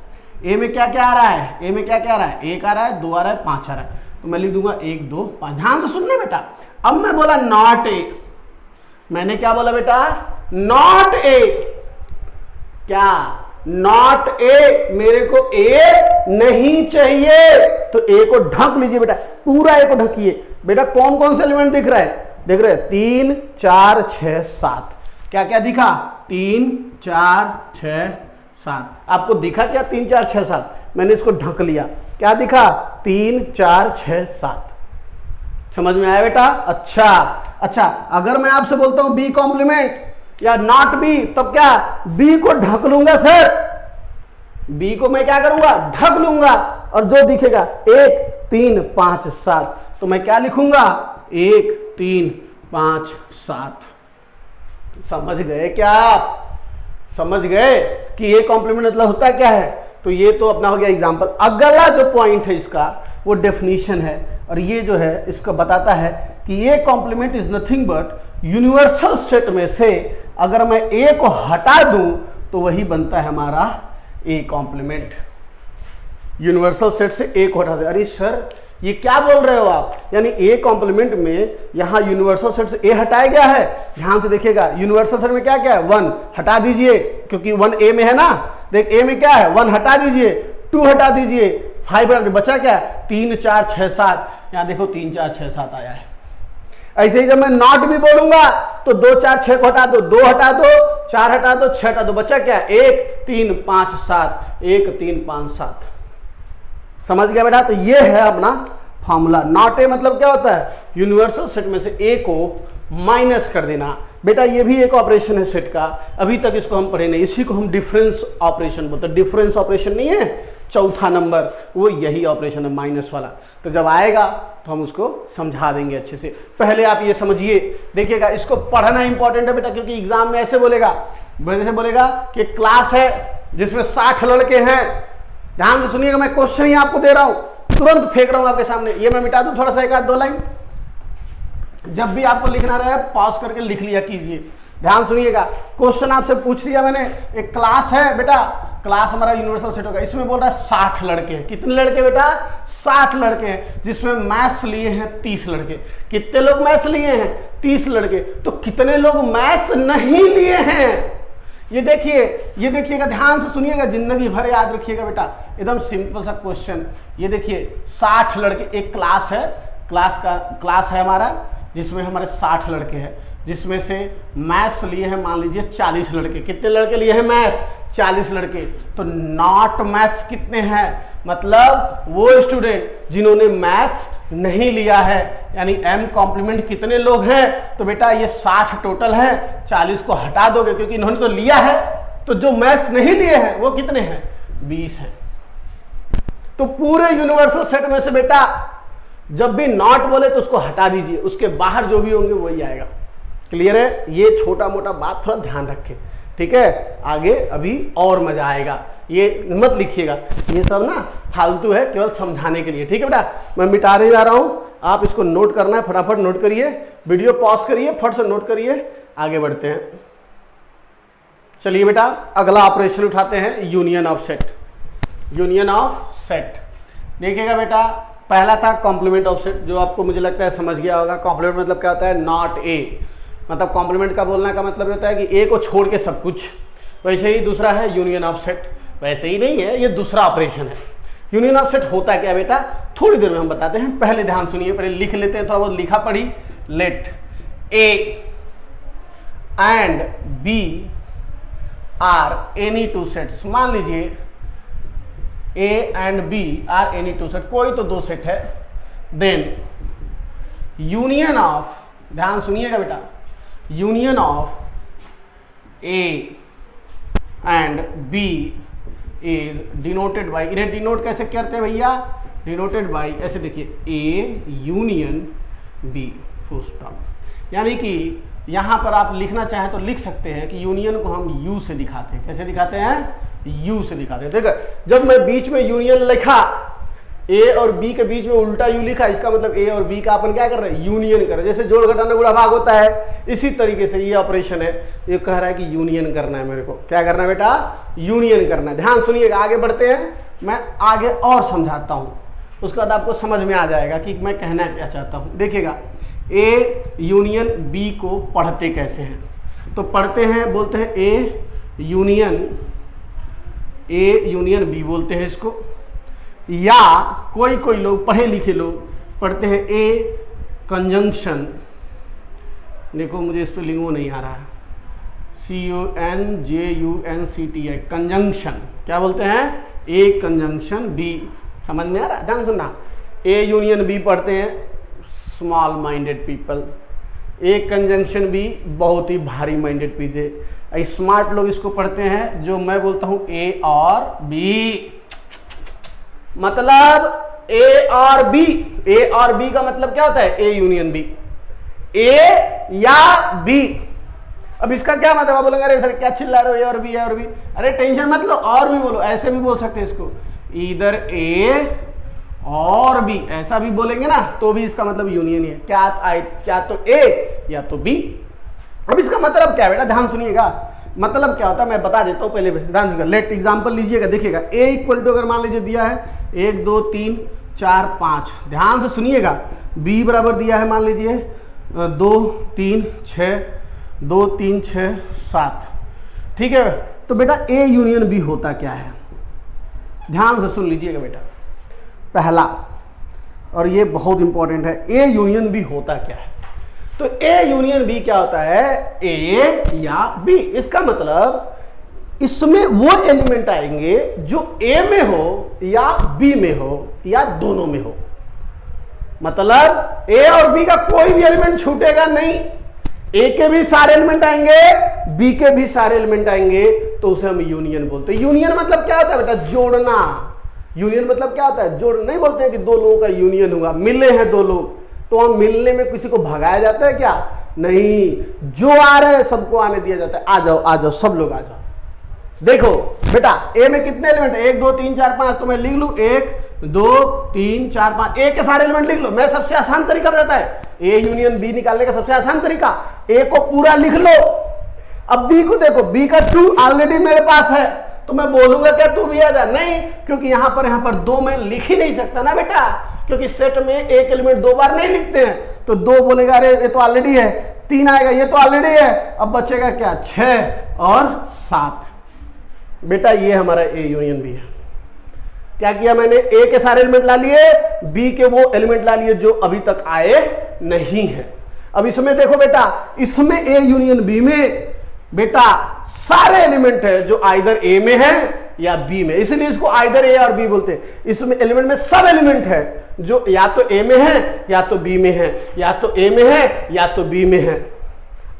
ए में क्या क्या आ रहा है, ए में क्या क्या आ रहा है, 1 आ रहा है, 2 आ रहा है, 5 आ रहा है, तो मैं लिख दूंगा 1 2 5। ध्यान से सुनना बेटा, अब मैं बोला नॉट ए, मैंने क्या बोला बेटा, नॉट ए, क्या नॉट ए, मेरे को ए नहीं चाहिए, तो ए को ढक लीजिए बेटा, पूरा ए को ढकिए बेटा। कौन कौन से एलिमेंट दिख रहा है, देख रहे हैं 3 4 6 7, क्या क्या दिखा, 3 4 6 7, आपको दिखा क्या 3 4 6 7, मैंने इसको ढक लिया, क्या दिखा 3 4 6 7। समझ में आया बेटा। अच्छा अगर मैं आपसे बोलता हूं बी कॉम्प्लीमेंट या नॉट बी, तब क्या बी को ढक लूंगा सर, बी को मैं क्या करूंगा, ढक लूंगा, और जो दिखेगा 1 3 5 7, तो मैं क्या लिखूंगा 1 3 5 7। समझ गए क्या आप, समझ गए कि ये कॉम्प्लीमेंट मतलब होता क्या है। तो ये तो अपना हो गया एग्जांपल। अगला जो पॉइंट है इसका वो डेफिनेशन है, और ये जो है इसका बताता है कि ये complement is nothing but universal set में से अगर मैं ए को हटा दूं तो वही बनता है हमारा ए कॉम्प्लीमेंट। यूनिवर्सल सेट से ए को हटा दे, अरे सर ये क्या बोल रहे हो आप, यानी ए कॉम्प्लीमेंट में यहां यूनिवर्सल सेट से ए हटाया गया है। ध्यान से देखिएगा, यूनिवर्सल सेट में क्या क्या है, 1 हटा दीजिए क्योंकि 1 ए में है ना, देख ए में क्या है 1 हटा दीजिए, 2 हटा दीजिए, 5 हटा, बचा क्या 3 4 6 7, यहां देखो 3 4 6 7 आया है। ऐसे ही जब मैं नॉट भी बोलूंगा तो 2 4 6 को हटा दो, 2 हटा दो, 4 हटा दो, 6 हटा दो, बचा क्या 1 3 5 7, 1 3 5 7। समझ गया बेटा। तो ये है अपना फॉर्मूला। नॉट ए मतलब क्या होता है, यूनिवर्सल सेट में से ए को माइनस कर देना। बेटा ये भी एक ऑपरेशन है सेट का, अभी तक इसको हम पढ़े नहीं, इसी को हम डिफरेंस ऑपरेशन बोलते हैं। डिफरेंस ऑपरेशन नहीं है, चौथा नंबर, वो यही ऑपरेशन है माइनस वाला। तो जब आएगा तो हम उसको समझा देंगे अच्छे से। पहले आप ये समझिए, देखिएगा इसको पढ़ना इंपॉर्टेंट है बेटा, क्योंकि एग्जाम में ऐसे बोलेगा कि क्लास है जिसमें 60 लड़के हैं। ध्यान से सुनिएगा, मैं क्वेश्चन ही आपको दे रहा हूं, तुरंत फेंक रहा हूं आपके सामने। ये मैं मिटा दूं थोड़ा सा, 1 2 लाइन। जब भी आपको लिखना रहे पॉज करके लिख लिया कीजिए। ध्यान सुनिएगा, क्वेश्चन आपसे पूछ लिया मैंने, एक क्लास है बेटा, क्लास हमारा यूनिवर्सल सेट होगा, इसमें बोल रहा है 60 लड़के हैं। कितने लड़के बेटा, 60 लड़के हैं, जिसमें मैथ्स लिए हैं 30 लड़के। कितने लोग मैथ्स लिए हैं, 30 लड़के। तो कितने लोग मैथ्स नहीं लिए हैं, ये देखिएगा, ध्यान से सुनिएगा, जिंदगी भर याद रखिएगा बेटा, एकदम सिंपल सा क्वेश्चन। ये देखिए 60 लड़के, एक क्लास है, क्लास है हमारा, जिसमें हमारे 60 लड़के हैं, जिसमें से मैथ्स लिए हैं मान लीजिए 40 लड़के। कितने लड़के लिए हैं मैथ्स, 40 लड़के। तो नॉट मैथ्स कितने हैं, मतलब वो स्टूडेंट जिन्होंने मैथ्स नहीं लिया है, यानी एम कॉम्प्लीमेंट कितने लोग हैं। तो बेटा ये 60 टोटल है, 40 को हटा दोगे क्योंकि इन्होंने तो लिया है, तो जो मैथ्स नहीं लिए हैं वो कितने हैं, 20 हैं। तो पूरे यूनिवर्सल सेट में से बेटा जब भी नॉट बोले तो उसको हटा दीजिए, उसके बाहर जो भी होंगे वही आएगा। क्लियर है, ये छोटा मोटा बात थोड़ा ध्यान रखें, ठीक है। आगे अभी और मजा आएगा, ये मत लिखिएगा, ये सब ना फालतू है, केवल समझाने के लिए, ठीक है बेटा। मैं मिटाने जा रहा हूं, आप इसको नोट करना है, फटाफट नोट करिए, वीडियो पॉज करिए, फट से नोट करिए, आगे बढ़ते हैं। चलिए बेटा अगला ऑपरेशन उठाते हैं, union of set. Union of set देखिएगा बेटा, पहला था कॉम्प्लीमेंट ऑफ सेट, जो आपको मुझे लगता है समझ गया होगा। कॉम्प्लीमेंट मतलब क्या होता है, नॉट ए, मतलब कॉम्प्लीमेंट का बोलने का मतलब होता है कि ए को छोड़ के सब कुछ। वैसे ही दूसरा है यूनियन ऑफ सेट, वैसे ही नहीं है, ये दूसरा ऑपरेशन है। यूनियन ऑफ सेट होता क्या बेटा, थोड़ी देर में हम बताते हैं, पहले ध्यान सुनिए, पहले लिख लेते हैं, थोड़ा बहुत लिखा पढ़ी। Let A and B are any two sets. मान लीजिए A and B are any two set, कोई तो दो सेट है, देन यूनियन ऑफ, ध्यान सुनिएगा बेटा, union of A and B is denoted by, इन्हें डिनोट कैसे करते हैं भैया, डिनोटेड बाई, ऐसे देखिए A union B, full stop. यानी कि यहां पर आप लिखना चाहें तो लिख सकते हैं कि यूनियन को हम यू से दिखाते हैं, कैसे दिखाते हैं, यू से दिखाते हैं। ठीक है, जब मैं बीच में यूनियन लिखा, ए और बी के बीच में उल्टा यू लिखा, इसका मतलब ए और बी का अपन क्या कर रहे हैं, यूनियन कर रहे हैं। जैसे जोड़ घटाना गुणा भाग होता है, इसी तरीके से ये ऑपरेशन है, ये कह रहा है कि यूनियन करना है मेरे को, क्या करना है बेटा, यूनियन करना है। ध्यान सुनिएगा, आगे बढ़ते हैं, मैं आगे और समझाता हूं, उसके बाद आपको समझ में आ जाएगा कि मैं कहना क्या चाहता हूं। देखिएगा, ए यूनियन बी को पढ़ते कैसे हैं, तो पढ़ते हैं, बोलते हैं ए यूनियन बी बोलते हैं इसको, या कोई कोई लोग पढ़े लिखे लोग पढ़ते हैं ए कंजंक्शन, देखो मुझे इस पर लिंगो नहीं आ रहा है, CONJUNCTI, कंजंक्शन, क्या बोलते हैं, ए कंजंक्शन बी, समझ में आ रहा है, ध्यान सुनना, ए यूनियन बी पढ़ते हैं स्मॉल माइंडेड पीपल, ए कंजंक्शन बी बहुत ही भारी माइंडेड पीपल, स्मार्ट लोग इसको पढ़ते हैं, जो मैं बोलता हूं ए और बी, मतलब ए और बी, ए और बी का मतलब क्या होता है, ए यूनियन बी, ए या बी। अब इसका क्या मतलब, आप बोलेंगे अरे सर क्या चिल्ला रहे हो, ए और बी, ए और बी, अरे टेंशन मत लो, और भी बोलो, ऐसे भी बोल सकते हैं इसको, इधर ए और बी, ऐसा भी बोलेंगे ना तो भी इसका मतलब यूनियन ही है, क्या तो ए या तो बी। अब इसका मतलब क्या है बेटा, ध्यान सुनिएगा, मतलब क्या होता है मैं बता देता हूं, पहले ध्यान सुनिएगा, लेट एग्जांपल लीजिएगा, देखिएगा, ए इक्वल टू अगर मान लीजिए दिया है 1 2 3 4 5, ध्यान से सुनिएगा, बी बराबर दिया है मान लीजिए 2 3 6 2 3 6 7, ठीक है। तो बेटा ए यूनियन बी होता क्या है, ध्यान से सुन लीजिएगा बेटा, पहला, और ये बहुत इंपॉर्टेंट है, ए यूनियन बी होता क्या है, तो ए यूनियन बी क्या होता है, ए या बी, इसका मतलब इसमें वो एलिमेंट आएंगे जो ए में हो या बी में हो या दोनों में हो, मतलब ए और बी का कोई भी एलिमेंट छूटेगा नहीं, ए के भी सारे एलिमेंट आएंगे, बी के भी सारे एलिमेंट आएंगे, तो उसे हम यूनियन बोलते हैं। यूनियन मतलब क्या होता है बेटा, जोड़ना, यूनियन मतलब क्या होता है, जोड़, नहीं बोलते हैं कि दो लोगों का यूनियन हुआ, मिले हैं दो लोग, तो हम मिलने में किसी को भगाया जाता है क्या, नहीं, जो आ रहे हैं सबको आने दिया जाता है, आ जाओ सब लोग आ जाओ। देखो बेटा ए में कितने एलिमेंट है, 1 2 3 4 5, तो मैं लिख लू 1 2 3 4 5, ए के सारे एलिमेंट लिख लो, मैं सबसे आसान तरीका बताता है, ए यूनियन बी निकालने का सबसे आसान तरीका, ए को पूरा लिख लो, अब बी को देखो, बी का 2 ऑलरेडी मेरे पास है, तो मैं बोलूंगा क्या 2 भी आ जा, नहीं, क्योंकि यहां पर 2 मैं लिख ही नहीं सकता ना बेटा, क्योंकि सेट में एक एलिमेंट 2 बार नहीं लिखते हैं, तो 2 बोलेगा अरे ये तो ऑलरेडी है, 3 आएगा ये तो ऑलरेडी है, अब बचेगा क्या 6 और 7, बेटा ये हमारा ए यूनियन बी है। क्या किया मैंने, ए के सारे एलिमेंट ला लिए, बी के वो एलिमेंट ला लिए जो अभी तक आए नहीं है। अब इसमें देखो बेटा, इसमें ए यूनियन बी में बेटा सारे एलिमेंट है जो आइदर ए में है या बी में, इसलिए इसको आइदर ए और बी बोलते हैं। इसमें एलिमेंट में सब एलिमेंट है जो या तो ए में है या तो बी में है, या तो ए में है या तो बी में है,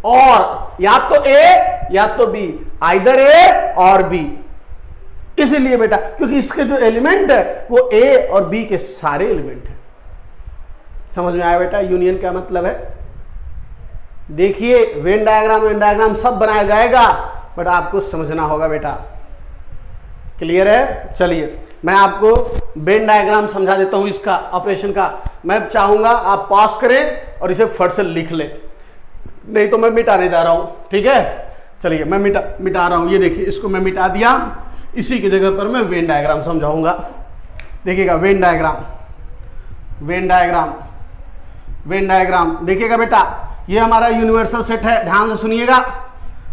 और या तो ए या तो बी, आइदर ए और बी। इसलिए बेटा क्योंकि इसके जो एलिमेंट है वो ए और बी के सारे एलिमेंट है। समझ में आया बेटा यूनियन क्या मतलब है? देखिए वेन डायग्राम सब बनाया जाएगा, बट आपको समझना होगा बेटा। क्लियर है? चलिए मैं आपको वेन डायग्राम समझा देता हूं इसका ऑपरेशन का। मैं चाहूंगा आप पॉज करें और इसे फट से लिख लें, नहीं तो मैं मिटाने जा रहा हूं। ठीक है, चलिए मैं मिटा रहा हूं। ये देखिए इसको मैं मिटा दिया, इसी की जगह पर मैं वेन डायग्राम समझाऊंगा। देखिएगा वेन डायग्राम देखिएगा बेटा, ये हमारा यूनिवर्सल सेट है, ध्यान से सुनिएगा।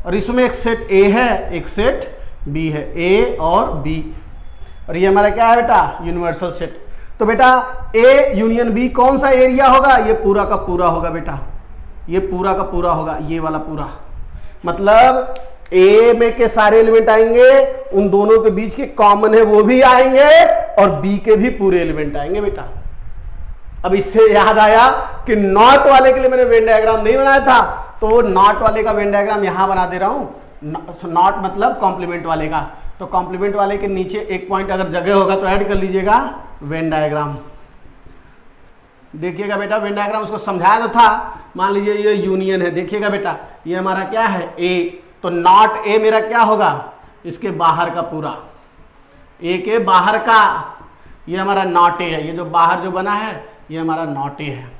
और इसमें एक सेट ए है, एक सेट बी है, ए और बी, और ये हमारा क्या है बेटा? Universal set. तो बेटा ए यूनियन बी कौन सा एरिया होगा? ये पूरा का पूरा होगा बेटा, ये पूरा का पूरा होगा, ये वाला पूरा। मतलब ए में के सारे एलिमेंट आएंगे, उन दोनों के बीच के कॉमन है वो भी आएंगे, और बी के भी पूरे एलिमेंट आएंगे बेटा। अब इससे याद आया कि नॉट वाले के लिए मैंने वेन डायग्राम नहीं बनाया था, तो वो नॉट वाले का वेन डायग्राम यहां बना दे रहा हूं। नॉट मतलब कॉम्प्लीमेंट वाले का, तो कॉम्प्लीमेंट वाले के नीचे एक पॉइंट अगर जगह होगा तो ऐड कर लीजिएगा वेन डायग्राम। देखिएगा बेटा वेन डायग्राम उसको समझाया तो था। मान लीजिए ये यूनियन है, देखिएगा बेटा ये हमारा क्या है ए, तो नॉट ए मेरा क्या होगा, इसके बाहर का पूरा, ए के बाहर का, ये हमारा नॉट ए है, ये जो बाहर जो बना है ये हमारा नॉट ए है।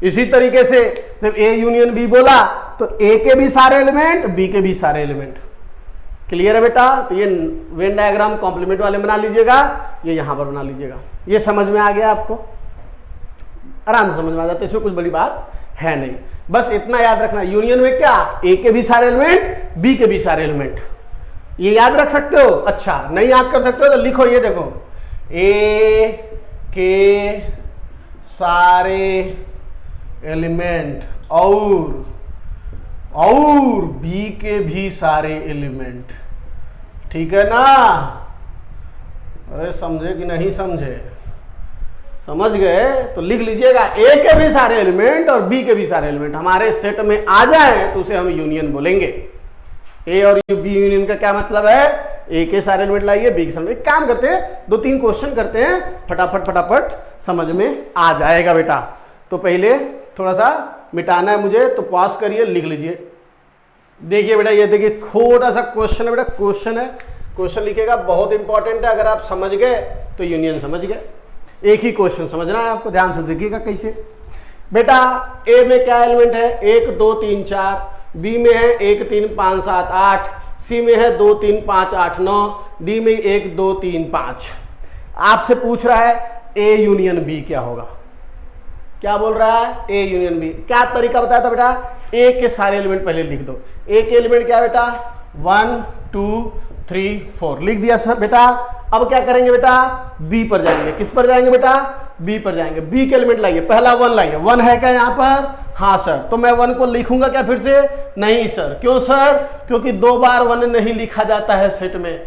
इसी तरीके से जब ए यूनियन बी बोला तो ए के भी सारे एलिमेंट, बी के भी सारे एलिमेंट। क्लियर है बेटा? तो ये वेन डायग्राम कॉम्प्लीमेंट वाले बना लीजिएगा, ये यहां पर बना लीजिएगा। ये समझ में आ गया आपको? आराम से समझ में आ जाता है, इसमें कुछ बड़ी बात है नहीं। बस इतना याद रखना, यूनियन में क्या, ए के भी सारे एलिमेंट, बी के भी सारे एलिमेंट। ये याद रख सकते हो? अच्छा, नहीं याद कर सकते हो तो लिखो, ये देखो, ए के सारे एलिमेंट और बी के भी सारे एलिमेंट। ठीक है ना? अरे समझे कि नहीं समझे? समझ गए तो लिख लीजिएगा, ए के भी सारे एलिमेंट और बी के भी सारे एलिमेंट हमारे सेट में आ जाए तो उसे हम यूनियन बोलेंगे। ए और बी यूनियन का क्या मतलब है? ए के सारे एलिमेंट लाइए, बी के सारे। एक काम करते हैं, 2-3 क्वेश्चन करते हैं, फटाफट समझ में आ जाएगा बेटा। तो पहले थोड़ा सा मिटाना है मुझे, तो पॉज करिए, लिख लीजिए। देखिए बेटा, ये देखिए छोटा सा क्वेश्चन है बेटा, क्वेश्चन है, क्वेश्चन लिखेगा, बहुत इंपॉर्टेंट है। अगर आप समझ गए तो यूनियन समझ गए। एक ही क्वेश्चन समझना है आपको, ध्यान से देखिएगा कैसे। बेटा ए में क्या एलिमेंट है? 1 2 3 4, बी में है 1 3 5 7 8, सी में है 2 3 5 8 9, डी में 1 2 3 5। आपसे पूछ रहा है ए यूनियन बी क्या होगा? क्या बोल रहा है? A union B. क्या तरीका बताया था बेटा? ए के सारे एलिमेंट पहले लिख दो। ए के एलिमेंट क्या बेटा? 1 2 3 4 लिख दिया सर बेटा। अब क्या करेंगे बेटा? बी पर जाएंगे। किस पर जाएंगे बेटा? बी पर जाएंगे। बी के एलिमेंट लाइए, पहला 1 लाइए। 1 है क्या यहाँ पर? हाँ सर। तो मैं 1 को लिखूंगा क्या फिर से? नहीं सर। क्यों सर? क्योंकि 2 बार 1 नहीं लिखा जाता है सेट में।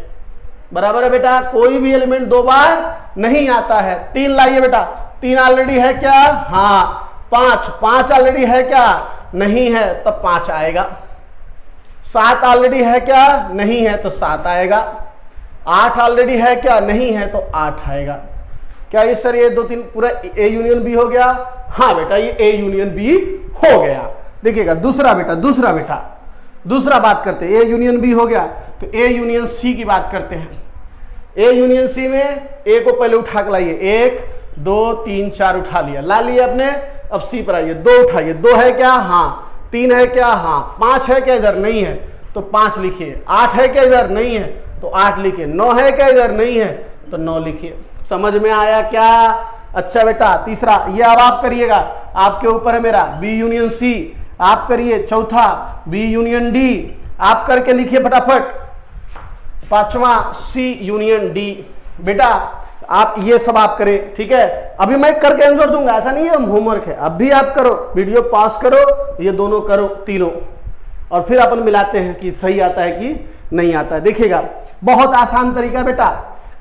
बराबर है बेटा? कोई भी एलिमेंट 2 बार नहीं आता है। 3 लाइए बेटा। 3 ऑलरेडी है क्या? हाँ। 5 ऑलरेडी है क्या? नहीं है, तब 5 आएगा। 7 ऑलरेडी है क्या? नहीं है, तो 7 आएगा। 8 ऑलरेडी है क्या? नहीं है, तो 8 आएगा। क्या ये सर ये 2 3 पूरा ए यूनियन बी हो गया? हाँ बेटा, ये ए यूनियन बी हो गया। देखिएगा दूसरा दूसरा बात करते हैं। ए यूनियन बी हो गया, तो ए यूनियन सी की बात करते हैं। ए यूनियन सी में ए को पहले उठा के लाइए। 1 2 3 4 उठा लिया, ला लिया अपने। अब सी पर आइए, 2 उठाइए। 2 है क्या? हाँ। 3 है क्या? हाँ। 5 है क्या? इधर नहीं है, तो 5 लिखिए। 8 है क्या? इधर नहीं है, तो 8 लिखिए। 9 है क्या? इधर नहीं है, तो 9 लिखिए। समझ में आया क्या? अच्छा बेटा, तीसरा ये अब आप करिएगा, आपके ऊपर है मेरा। बी यूनियन सी आप करिए। चौथा बी यूनियन डी आप करके लिखिए फटाफट। 5वां सी यूनियन डी। बेटा आप ये सब आप करें, ठीक है? अभी मैं करके आंसर दूंगा, ऐसा नहीं है होमवर्क है। अभी आप करो, वीडियो पॉज करो, ये दोनों करो तीनों, और फिर अपन मिलाते हैं कि सही आता है कि नहीं आता है। देखिएगा बहुत आसान तरीका बेटा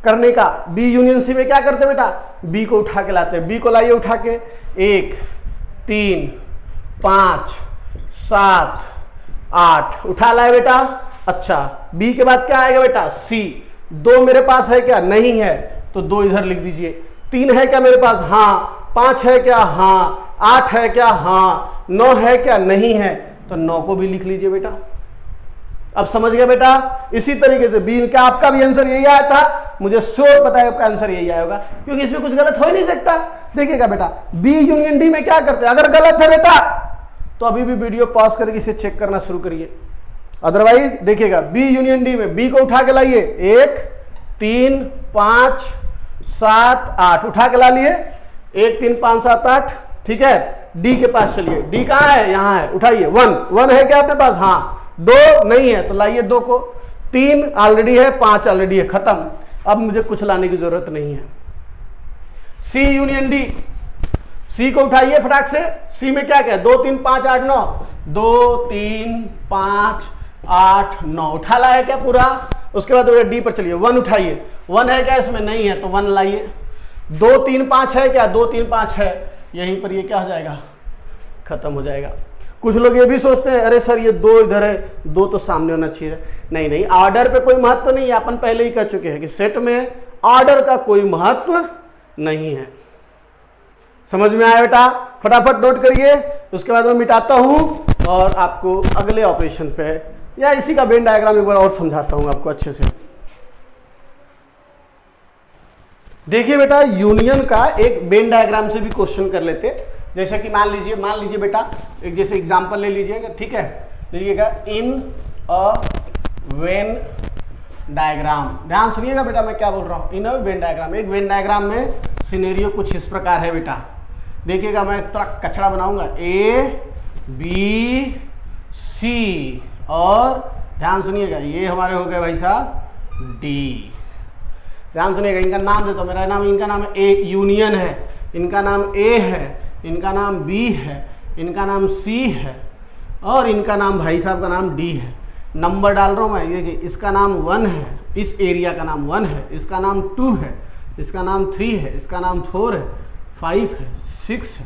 करने का। बी यूनियन सी में क्या करते बेटा? बी को उठा के लाते हैं। बी को लाइए उठा के। 1 3 5 7 8 उठा लाए बेटा। अच्छा, बी के बाद क्या आएगा बेटा? सी। 2 मेरे पास है क्या? नहीं है, तो 2 इधर लिख दीजिए। 3 है क्या मेरे पास? हाँ। 5 है क्या? हाँ। 8 है क्या? हाँ। 9 है क्या? नहीं है, तो 9 को भी लिख लीजिए बेटा। अब समझ गया बेटा? इसी तरीके से बी का आपका भी आंसर यही आया था, मुझे श्योर पता है आपका आंसर यही आया होगा, क्योंकि इसमें कुछ गलत हो ही नहीं सकता। देखिएगा बेटा, बी यूनियन डी में क्या करते हैं? अगर गलत है बेटा तो अभी भी वीडियो पॉज करके इसे चेक करना शुरू करिए। अदरवाइज देखिएगा, बी यूनियन डी में बी को उठा के लाइए। 1 3 5 7 8 उठा के ला लिए। 1 3 5 7 8, ठीक है? डी के पास चलिए। डी कहाँ है? यहाँ है, उठाइए। 1 है क्या अपने पास? हाँ। 2 नहीं है, तो लाइए 2 को। 3 ऑलरेडी है, 5 ऑलरेडी है, खत्म। अब मुझे कुछ लाने की जरूरत नहीं है। सी यूनियन डी, सी को उठाइए फटाक से। सी में क्या क्या है? 2 3 5 8 9, 2 3 5 8 9 उठा लाया क्या पूरा। उसके बाद बेटा डी पर चलिए, 1 उठाइए, 1 है क्या इसमें, नहीं है तो 1 लाइए। 2 3 5 है क्या, 2 3 5 है, यहीं पर ये क्या हो जाएगा, खत्म हो जाएगा। कुछ लोग ये भी सोचते हैं अरे सर ये 2 इधर है, 2 तो सामने होना चाहिए। नहीं नहीं, ऑर्डर पे कोई महत्व नहीं है, अपन पहले ही कह चुके हैं कि सेट में ऑर्डर का कोई महत्व नहीं है। समझ में आया बेटा, फटाफट नोट करिए। उसके बाद मैं मिटाता हूं और आपको अगले ऑपरेशन पे या इसी का वेन डायग्राम एक बार और समझाता हूं आपको अच्छे से। देखिए बेटा, यूनियन का एक वेन डायग्राम से भी क्वेश्चन कर लेते, जैसे कि मान लीजिए बेटा एक जैसे एग्जांपल ले लीजिएगा, ठीक है, लीजिएगा इन अ वेन डायग्राम। ध्यान सुनिएगा बेटा मैं क्या बोल रहा हूं, इन अ वेन डायग्राम। एक वेन डायग्राम में सिनेरियो कुछ इस प्रकार है बेटा, देखिएगा मैं थोड़ा कचड़ा बनाऊंगा, ए बी सी, और ध्यान सुनिएगा ये हमारे हो गए भाई साहब डी। ध्यान सुनिएगा, इनका नाम देता हूं, मेरा नाम, इनका नाम ए यूनियन है, इनका नाम ए है, इनका नाम बी है, इनका नाम सी है, और इनका नाम भाई साहब का नाम डी है। नंबर डाल रहा हूं मैं, ये इसका नाम 1 है, इस एरिया का नाम 1 है, इसका नाम 2 है, इसका नाम 3 है, इसका नाम 4 है, 5 है, 6 है,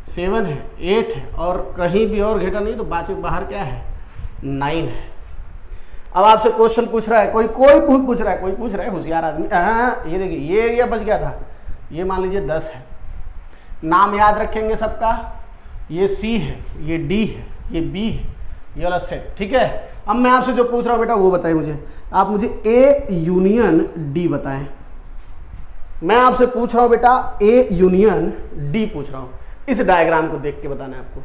7 है, 8 है, और कहीं भी और घेटा नहीं तो बाहर क्या है, 9 है। अब आपसे क्वेश्चन पूछ रहा है कोई पूछ रहा है होशियार आदमी, ये देखिए ये एरिया बच गया था, ये मान लीजिए 10 है, नाम याद रखेंगे सबका, ये सी है, ये डी है, ये बी है, ये वाला सेट, ठीक है। अब मैं आपसे जो पूछ रहा हूं बेटा वो बताइए मुझे, आप मुझे ए यूनियन डी बताएं। मैं आपसे पूछ रहा हूं बेटा ए यूनियन डी पूछ रहा हूं, इस डायग्राम को देख के बताना है आपको।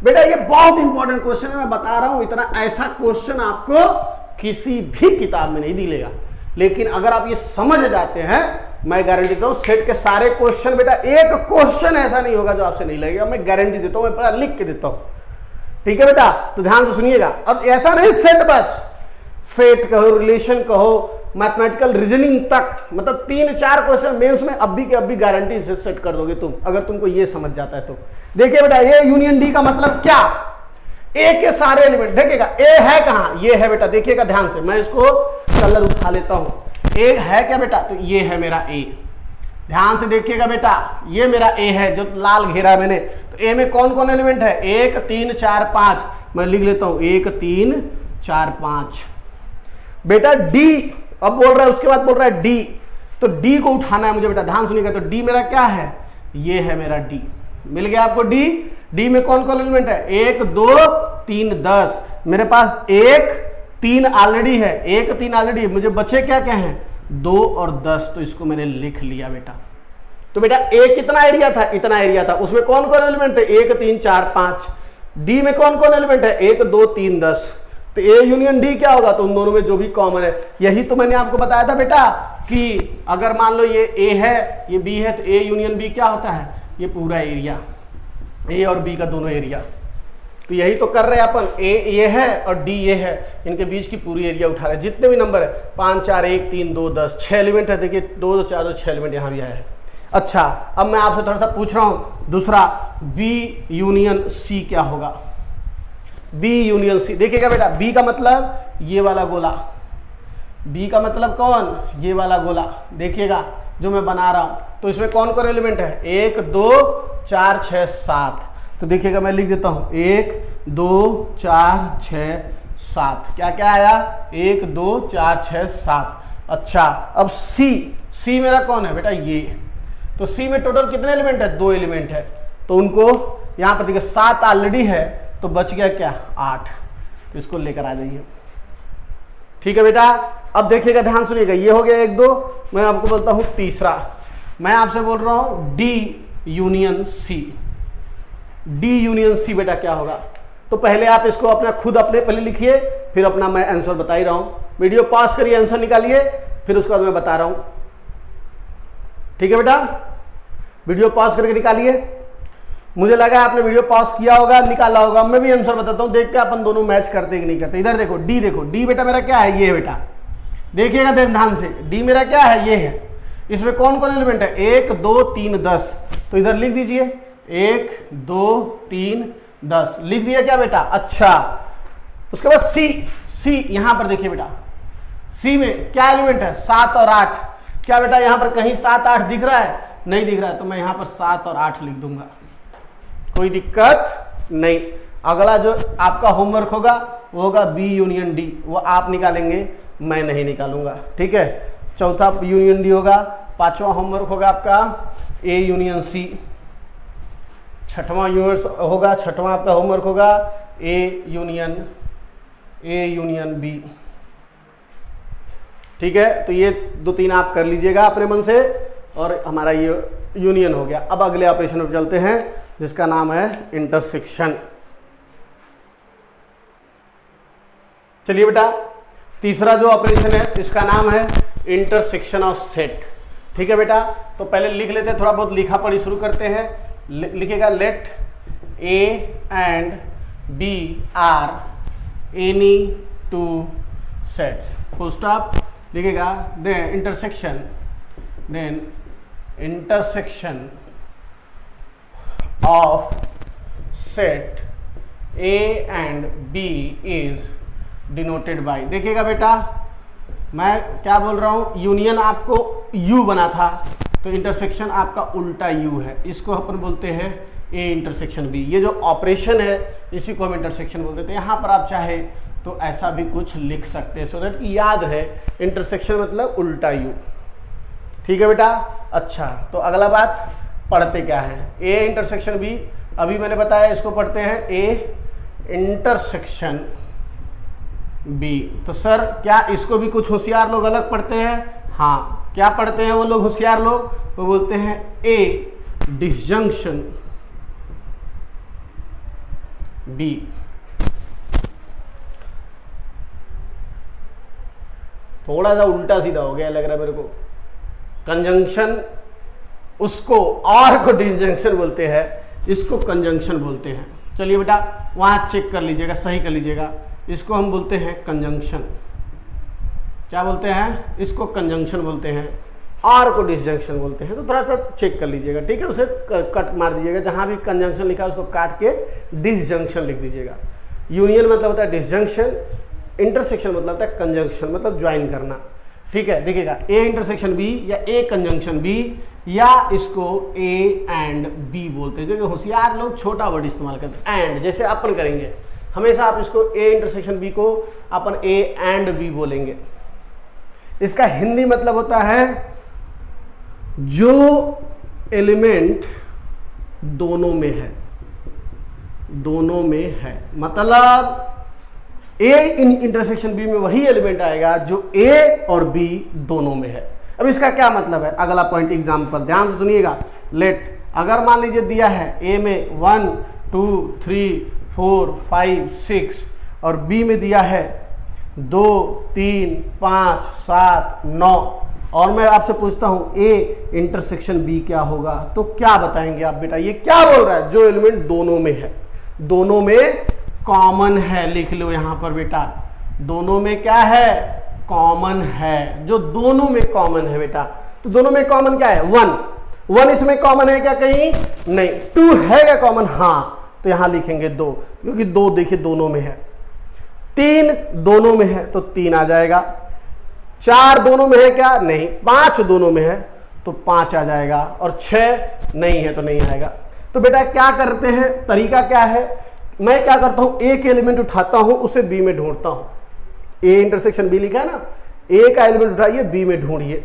बेटा ये बहुत इंपॉर्टेंट क्वेश्चन है, मैं बता रहा हूं, इतना ऐसा क्वेश्चन आपको किसी भी किताब में नहीं मिलेगा, लेकिन अगर आप ये समझ जाते हैं, मैं गारंटी देता हूं सेट के सारे क्वेश्चन बेटा, एक क्वेश्चन ऐसा नहीं होगा जो आपसे नहीं लगेगा, मैं गारंटी देता हूं, मैं पूरा लिख के देता हूं, ठीक है बेटा। तो ध्यान से सुनिएगा। अब ऐसा नहीं सेट बस, सेट कहो, रिलेशन कहो, मैथमेटिकल रीजनिंग तक, मतलब 3-4 क्वेश्चन मेंस में अब भी के अब भी गारंटी से सेट कर दोगे तुम, अगर तुमको ये समझ जाता है तो। देखिए बेटा ए यूनियन डी का मतलब क्या, ए के सारे एलिमेंट, देखिएगा ए है कहां, ये है बेटा, देखिएगा ध्यान से, मैं इसको कलर उठा लेता हूं। ए है क्या बेटा, तो ये है मेरा ए, ध्यान से देखिएगा बेटा, ये मेरा ए है जो लाल घेरा मैंने, तो ए में कौन कौन एलिमेंट है, 1 3 4 5, मैं लिख लेता हूं 1 3 4 5। बेटा डी अब बोल रहा है, उसके बाद बोल रहा है डी, तो डी को उठाना है मुझे बेटा, ध्यान सुनिएगा। तो डी मेरा क्या है, ये है मेरा डी, मिल गया आपको डी। डी में कौन कौन एलिमेंट है, 1 2 3 10, मेरे पास 1 3 ऑलरेडी है, 1 3 ऑलरेडी, मुझे बचे क्या क्या है, 2 और 10, तो इसको मैंने लिख लिया बेटा। तो बेटा ए कितना एरिया था, इतना एरिया था, उसमें कौन कौन एलिमेंट थे, 1 3 4 5। डी में कौन कौन एलिमेंट है, 1 2 3 10, तो ए यूनियन डी क्या होगा, तो उन दोनों में जो भी कॉमन है, यही तो मैंने आपको बताया था बेटा कि अगर मान लो ये ए है, ये बी है, तो ए यूनियन बी क्या होता है, ये पूरा एरिया, ए और बी का दोनों एरिया। तो यही तो कर रहे हैं अपन, ए ये है और डी ये है, इनके बीच की पूरी एरिया उठा रहे हैं, जितने भी नंबर है 5 4 1 3 2 10, 6 एलिमेंट है, देखिए 2 2 4 2 6 एलिमेंट यहाँ भी आया है। अच्छा अब मैं आपसे थोड़ा सा पूछ रहा हूं दूसरा, बी यूनियन सी क्या होगा, बी यूनियन सी। देखिएगा बेटा बी का मतलब ये वाला गोला, बी का मतलब कौन, ये वाला गोला, देखिएगा जो मैं बना रहा हूं, तो इसमें कौन कौन एलिमेंट है, 1 2 4 6 7, तो देखिएगा मैं लिख देता हूं 1 2 4 6 7, क्या क्या आया, 1 2 4 6 7। अच्छा अब सी मेरा कौन है बेटा, ये, तो सी में टोटल कितने एलिमेंट है, 2 एलिमेंट है, तो उनको यहां पर देखिए 7 ऑलरेडी है, तो बच गया क्या 8, तो इसको लेकर आ जाइए, ठीक है बेटा। अब देखिएगा ध्यान सुनिएगा, ये हो गया 1 2, मैं आपको बोलता हूं तीसरा, मैं आपसे बोल रहा हूं D union C. D union C बेटा क्या होगा, तो पहले आप इसको अपना खुद अपने पहले लिखिए, फिर अपना मैं आंसर बता ही रहा हूं, वीडियो पॉज करिए, आंसर निकालिए, फिर उसके बाद मैं बता रहा हूं, ठीक है बेटा। वीडियो पॉज करके निकालिए, मुझे लगा आपने वीडियो पॉज किया होगा, निकाला होगा, मैं भी आंसर बताता हूं, देख के अपन दोनों मैच करते कि नहीं करते। इधर देखो डी, देखो डी बेटा मेरा क्या है, ये है बेटा, देखिएगा ध्यान से, डी मेरा क्या है, ये है, इसमें कौन कौन एलिमेंट है, 1 2 3 10, तो इधर लिख दीजिए 1 2 3 10, लिख दिया क्या बेटा। अच्छा उसके बाद सी, यहां पर देखिए बेटा सी में क्या एलिमेंट है 7 और 8। क्या बेटा यहां पर कहीं 7 8 दिख रहा है? नहीं दिख रहा है, तो मैं यहां पर 7 और 8 लिख दूंगा, कोई दिक्कत नहीं। अगला जो आपका होमवर्क होगा वो होगा बी यूनियन डी, वो आप निकालेंगे, मैं नहीं निकालूंगा, ठीक है। चौथा यूनियन डी होगा। पांचवा होमवर्क होगा आपका ए यूनियन सी। छठवां आपका होमवर्क होगा ए यूनियन बी, ठीक है। तो ये 2-3 आप कर लीजिएगा अपने मन से, और हमारा ये यूनियन हो गया। अब अगले ऑपरेशन पर चलते हैं जिसका नाम है इंटरसेक्शन। चलिए बेटा, तीसरा जो ऑपरेशन है इसका नाम है इंटरसेक्शन ऑफ सेट, ठीक है बेटा। तो पहले लिख लेते हैं, थोड़ा बहुत लिखा पढ़ी शुरू करते हैं। लिखेगा let A and B are any two sets, full stop लिखेगा। Then intersection of set A and B is denoted by. देखिएगा बेटा, मैं क्या बोल रहा हूं, यूनियन आपको यू बना था, तो इंटरसेक्शन आपका उल्टा यू है, इसको अपन बोलते हैं ए इंटरसेक्शन बी। ये जो ऑपरेशन है इसी को हम इंटरसेक्शन बोलते थे। यहां पर आप चाहे तो ऐसा भी कुछ लिख सकते हैं, सो दैट याद है इंटरसेक्शन मतलब उल्टा यू, ठीक है बेटा। अच्छा, तो अगला बात पढ़ते क्या है, ए इंटरसेक्शन बी। अभी मैंने बताया इसको पढ़ते हैं ए इंटरसेक्शन बी। तो सर क्या इसको भी कुछ होशियार लोग अलग पढ़ते हैं? हाँ, क्या पढ़ते हैं वो लोग होशियार लोग? वो बोलते हैं ए डिसजंक्शन बी। थोड़ा सा उल्टा सीधा हो गया लग रहा है मेरे को। कंजंक्शन उसको और को डिसजंक्शन बोलते हैं, इसको कंजंक्शन बोलते हैं। चलिए बेटा वहां चेक कर लीजिएगा, सही कर लीजिएगा। इसको हम बोलते हैं कंजंक्शन। क्या बोलते हैं? इसको कंजंक्शन बोलते हैं, आर को डिसजंक्शन बोलते हैं। तो थोड़ा सा चेक कर लीजिएगा, ठीक है। उसे कट मार दीजिएगा, जहां भी कंजंक्शन लिखा है उसको काट के डिसजंक्शन लिख दीजिएगा। यूनियन मतलब होता है डिसजंक्शन, इंटरसेक्शन मतलब होता है कंजंक्शन, मतलब ज्वाइन करना, ठीक है। देखिएगा ए इंटरसेक्शन बी या ए कंजंक्शन बी, या इसको ए एंड बी बोलते हैं। क्योंकि होशियार लोग छोटा वर्ड इस्तेमाल करते हैं, एंड जैसे अपन करेंगे हमेशा आप इसको ए इंटरसेक्शन बी को अपन ए एंड बी बोलेंगे। इसका हिंदी मतलब होता है जो एलिमेंट दोनों में है, दोनों में है, मतलब ए इंटरसेक्शन बी में वही एलिमेंट आएगा जो ए और बी दोनों में है। अब इसका क्या मतलब है? अगला पॉइंट एग्जांपल ध्यान से सुनिएगा। लेट, अगर मान लीजिए दिया है ए में 1 2 3 4 5 6 और बी में दिया है 2 3 5 7 9, और मैं आपसे पूछता हूं ए इंटरसेक्शन बी क्या होगा, तो क्या बताएंगे आप बेटा? ये क्या बोल रहा है? जो एलिमेंट दोनों में है, दोनों में कॉमन है। लिख लो यहां पर बेटा, दोनों में क्या है? कॉमन है। जो दोनों में कॉमन है बेटा, तो दोनों में कॉमन क्या है? 1 इसमें कॉमन है क्या? कहीं नहीं। 2 है क्या कॉमन? हाँ, तो यहां लिखेंगे 2, क्योंकि 2 देखिए दोनों में है। 3 दोनों में है तो 3 आ जाएगा। 4 दोनों में है क्या? नहीं। 5 दोनों में है तो 5 आ जाएगा, और 6 नहीं है तो नहीं आएगा। तो बेटा क्या करते हैं, तरीका क्या है? मैं क्या करता हूं, एक एलिमेंट उठाता हूं, उसे बी में ढूंढता हूं। ए इंटरसेक्शन बी लिखा है ना, ए का एलिमेंट उठाइए, बी में ढूंढिए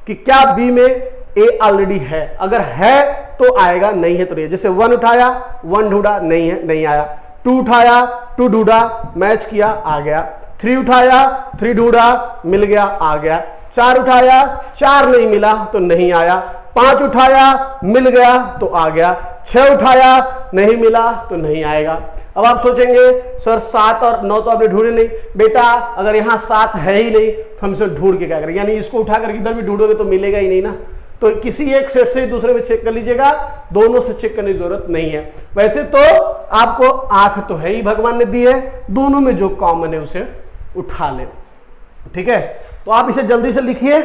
कि क्या बी में ए ऑलरेडी है। अगर है तो आएगा, नहीं है तो नहीं। जैसे 1 उठाया, 1 ढूंढा, नहीं है, नहीं आया। 2 उठाया, 2 ढूंढा, मैच किया, आ गया। 3 उठाया, 3 ढूंढा, मिल गया, आ गया। 4 उठाया, 4 नहीं मिला तो नहीं आया। 5 उठाया, मिल गया तो आ गया। 6 उठाया, नहीं मिला तो नहीं आएगा। अब आप सोचेंगे सर 7 और 9 तो आपने ढूंढे नहीं। बेटा अगर यहाँ 7 है ही नहीं तो हम इसे ढूंढ के क्या करें? यानी इसको उठा कर इधर भी ढूंढोगे तो मिलेगा ही नहीं ना। तो किसी एक सेट से दूसरे में चेक कर लीजिएगा, दोनों से चेक करने की जरूरत नहीं है। वैसे तो आपको आंख तो है ही, भगवान ने दी है, दोनों में जो कॉमन है उसे उठा ले, ठीक है। तो आप इसे जल्दी से लिखिए,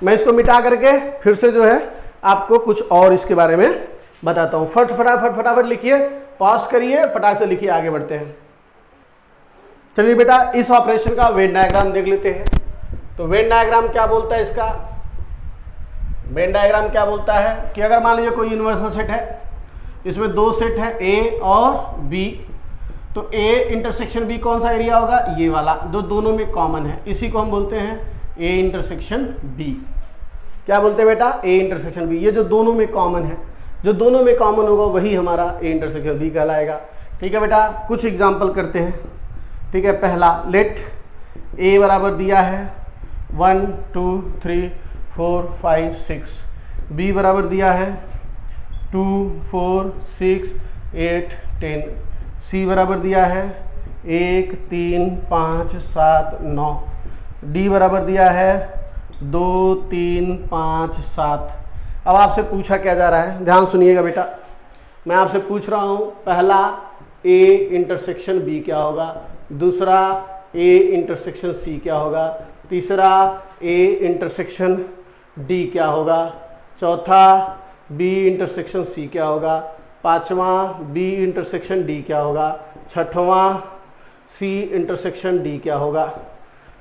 मैं इसको मिटा करके फिर से जो है आपको कुछ और इसके बारे में बताता हूं। फटाफट लिखिए, पॉज करिए, फटाक से लिखिए, आगे बढ़ते हैं। चलिए बेटा इस ऑपरेशन का वेन डायग्राम देख लेते हैं। तो वेन डायग्राम क्या बोलता है इसका, वेन डायग्राम क्या बोलता है कि अगर मान लीजिए कोई यूनिवर्सल सेट है, इसमें दो सेट है ए और बी, तो ए इंटरसेक्शन बी कौन सा एरिया होगा, ये वाला जो दोनों में कॉमन है, इसी को हम बोलते हैं ए इंटरसेक्शन बी। क्या बोलते हैं बेटा, ए इंटरसेक्शन बी। ये जो दोनों में कॉमन है, जो दोनों में कॉमन होगा वही हमारा ए इंटरसेक्शन बी कहलाएगा। ठीक है बेटा, कुछ एग्जाम्पल करते हैं। ठीक है, पहला लेट ए बराबर दिया है 1 2 3 4 5 6, बी बराबर दिया है 2 4 6 8 10, सी बराबर दिया है 1 3 5 7 9, डी बराबर दिया है 2 3 5 7। अब आपसे पूछा क्या जा रहा है, ध्यान सुनिएगा बेटा। मैं आपसे पूछ रहा हूँ, पहला ए इंटरसेक्शन बी क्या होगा, दूसरा ए इंटरसेक्शन सी क्या होगा, तीसरा ए इंटरसेक्शन डी क्या होगा, चौथा बी इंटरसेक्शन सी क्या होगा, पांचवा बी इंटरसेक्शन डी क्या होगा, छठवां सी इंटरसेक्शन डी क्या होगा।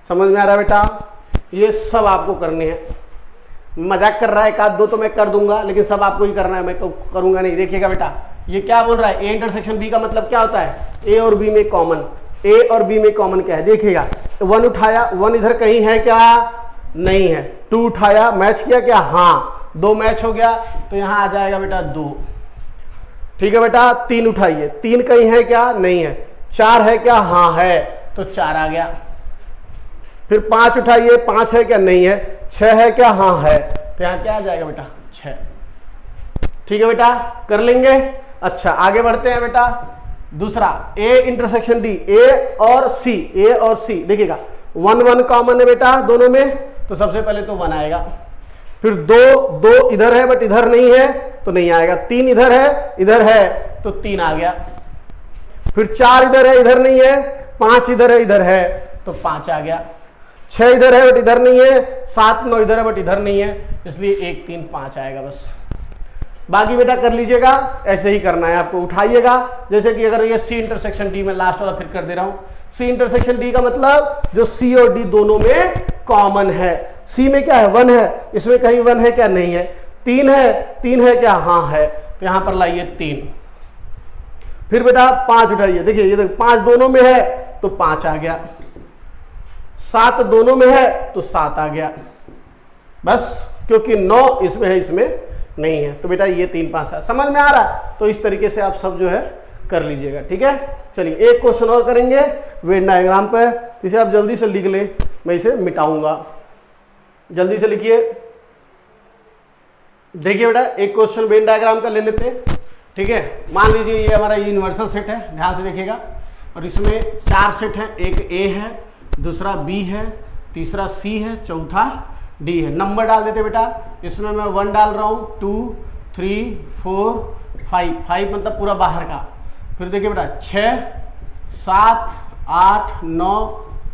समझ में आ रहा है बेटा, ये सब आपको करने हैं। मजाक कर रहा है, एक आध दो तो मैं कर दूंगा, लेकिन सब आपको ही करना है, मैं करूंगा नहीं। देखिएगा बेटा, ये क्या बोल रहा है, ए इंटरसेक्शन बी का मतलब क्या होता है, ए और बी में कॉमन। ए और बी में कॉमन क्या है, देखिएगा 1 उठाया, 1 इधर कहीं है क्या, नहीं है। 2 उठाया, मैच किया क्या, हाँ, 2 मैच हो गया, तो यहां आ जाएगा बेटा 2। ठीक है बेटा, 3 उठाइए, 3 कहीं है क्या, नहीं है। 4 है क्या, हाँ है, तो 4 आ गया। फिर 5 उठाइए, 5 है क्या, नहीं है। 6 है क्या, हाँ है, तो यहां क्या आ जाएगा बेटा 6। ठीक है बेटा, कर लेंगे। अच्छा, आगे बढ़ते हैं बेटा। दूसरा ए इंटरसेक्शन डी, ए और सी, देखिएगा 1 1 कॉमन है बेटा दोनों में, तो सबसे पहले तो 1 आएगा। फिर 2 इधर है बट इधर नहीं है, तो नहीं आएगा। 3 इधर है, तो 3 आ गया। फिर 4 इधर है, इधर नहीं है। 5 इधर है, तो 5 आ गया। 6 इधर है बट इधर नहीं है। 7 9 इधर है बट इधर नहीं है, इसलिए 1 3 5 आएगा बस। बाकी बेटा कर लीजिएगा, ऐसे ही करना है आपको। उठाइएगा, जैसे कि अगर ये सी इंटरसेक्शन डी में लास्ट वाला फिर कर दे रहा हूं। सी इंटरसेक्शन डी का मतलब जो सी और डी दोनों में कॉमन है। सी में क्या है, 1 है, इसमें कहीं 1 है क्या, नहीं है। 3 है क्या, हाँ है, तो यहां पर लाइए 3। फिर बेटा 5 उठाइए, देखिए ये 5 दोनों में है, तो 5 आ गया। 7 दोनों में है, तो 7 आ गया बस, क्योंकि 9 इसमें है, इसमें नहीं है। तो बेटा ये 3 5 है। समझ में आ रहा है, तो इस तरीके से आप सब जो है कर लीजिएगा। ठीक है, चलिए एक क्वेश्चन और करेंगे वेन डायग्राम पर, तो इसे आप जल्दी से लिख लें, मैं इसे मिटाऊंगा। जल्दी से लिखिए। देखिए बेटा, एक क्वेश्चन वेन डायग्राम का ले लेते हैं। ठीक है, मान लीजिए ये हमारा यूनिवर्सल सेट है, ध्यान से देखिएगा, और इसमें 4 सेट है। एक ए है, दूसरा बी है, तीसरा सी है, चौथा डी है। नंबर डाल देते बेटा, इसमें मैं 1 डाल रहा हूँ, 2 3 4 5 मतलब पूरा बाहर का। फिर देखिए बेटा 6 7 8 9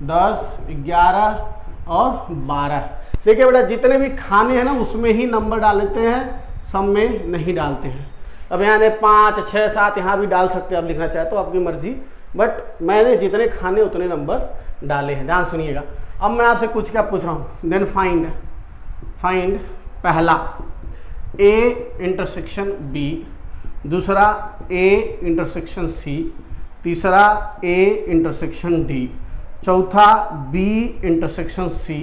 10 11 और 12। देखिए बेटा, जितने भी खाने हैं ना उसमें ही नंबर डाल लेते हैं, सब में नहीं डालते हैं। अब यहाँ 5 6 7 यहाँ भी डाल सकते हैं, आप लिखना चाहे तो आपकी मर्जी, बट मैंने जितने खाने उतने नंबर डाले हैं। ध्यान सुनिएगा। अब मैं आपसे कुछ क्या पूछ रहा हूँ, देन फाइंड पहला ए इंटरसेक्शन बी, दूसरा ए इंटरसेक्शन सी, तीसरा ए इंटरसेक्शन डी, चौथा बी इंटरसेक्शन सी,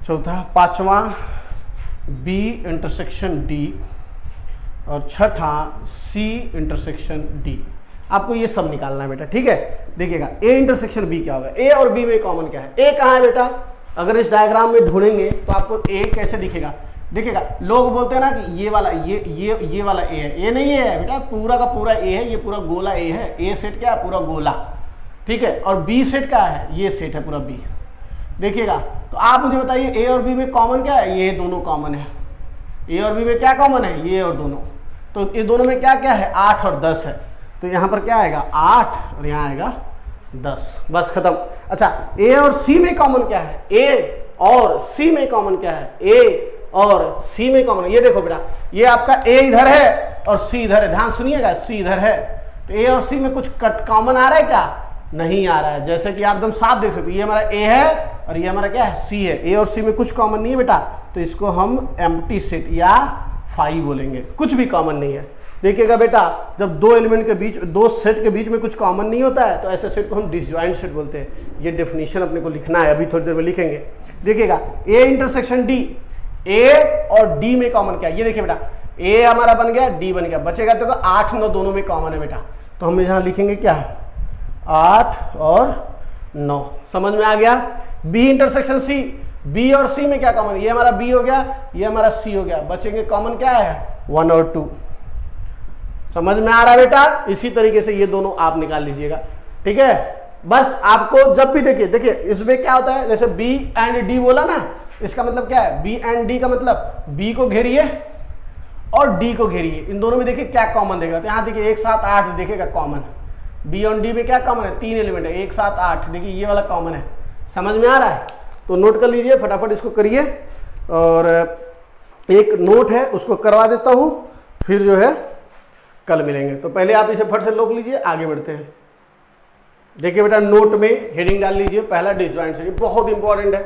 पांचवा बी इंटरसेक्शन डी, और छठा सी इंटरसेक्शन डी। आपको ये सब निकालना है बेटा। ठीक है, देखिएगा ए इंटरसेक्शन बी क्या होगा, ए और बी में कॉमन क्या है, ए कहाँ है बेटा। अगर इस डायग्राम में ढूंढेंगे तो आपको ए कैसे दिखेगा, देखिएगा। लोग बोलते हैं ना कि ये वाला ये वाला ए है, ये नहीं है बेटा, पूरा का पूरा ए है, ये पूरा गोला ए है। ए सेट क्या है, पूरा गोला। ठीक है, और बी सेट क्या है, ये सेट है पूरा बी। देखिएगा, तो आप मुझे बताइए ए और बी में कॉमन क्या है, ये दोनों कॉमन है। ए और बी में क्या कॉमन है, ये और दोनों। तो ये दोनों में क्या क्या है, 8 और 10 है, तो यहाँ पर क्या आएगा 8 और यहाँ आएगा 10, बस खत्म। अच्छा, ए और सी में कॉमन क्या है, ए और सी में कॉमन क्या है, ए और सी में कॉमन, ये देखो बेटा, ये आपका ए इधर है और सी इधर है। ध्यान सुनिएगा, सी इधर है, तो ए और सी में कुछ कॉमन आ रहा है क्या, नहीं आ रहा है। जैसे कि आप एकदम साफ देख सकते हो, ये हमारा ए है और ये हमारा क्या है, सी है। ए और सी में कुछ कॉमन नहीं है बेटा, तो इसको हम एम्प्टी सेट या फाई बोलेंगे, कुछ भी कॉमन नहीं है। देखिएगा बेटा, जब दो एलिमेंट के बीच, दो सेट के बीच में कुछ कॉमन नहीं होता है तो ऐसे सेट को हम डिसजॉइंट सेट बोलते हैं। ये डेफिनेशन अपने को लिखना है, अभी थोड़ी देर में लिखेंगे। देखिएगा ए इंटरसेक्शन डी, ए और डी में कॉमन क्या है, ये देखिए बेटा, ए हमारा बन गया, डी बन गया, बचेगा तो 8 9 दोनों में कॉमन है बेटा, तो हम यहां लिखेंगे क्या, 8 और 9। समझ में आ गया। बी इंटरसेक्शन सी, बी और सी में क्या कॉमन, ये हमारा बी हो गया, ये हमारा सी हो गया, बचेंगे कॉमन क्या है, 1 और 2। समझ में आ रहा है बेटा। इसी तरीके से ये दोनों आप निकाल लीजिएगा, ठीक है। बस आपको जब भी देखिए इसमें क्या होता है, जैसे बी एंड डी बोला ना, इसका मतलब क्या है, बी एंड डी का मतलब बी को घेरिए और डी को घेरिए, इन दोनों में देखिए क्या कॉमन देख रहा है। तो यहाँ देखिए 1 7 8 देखेगा कॉमन, बी और डी में क्या कॉमन है, 3 एलिमेंट है, 1 7 8, देखिए ये वाला कॉमन है। समझ में आ रहा है, तो नोट कर लीजिए, फटाफट इसको करिए। और एक नोट है उसको करवा देता हूँ, फिर जो है कल मिलेंगे। तो पहले आप इसे फट से लोग लीजिए, आगे बढ़ते हैं। देखिए बेटा, नोट में हेडिंग डाल लीजिए, पहला डिसजॉइंट सेट, बहुत इंपॉर्टेंट है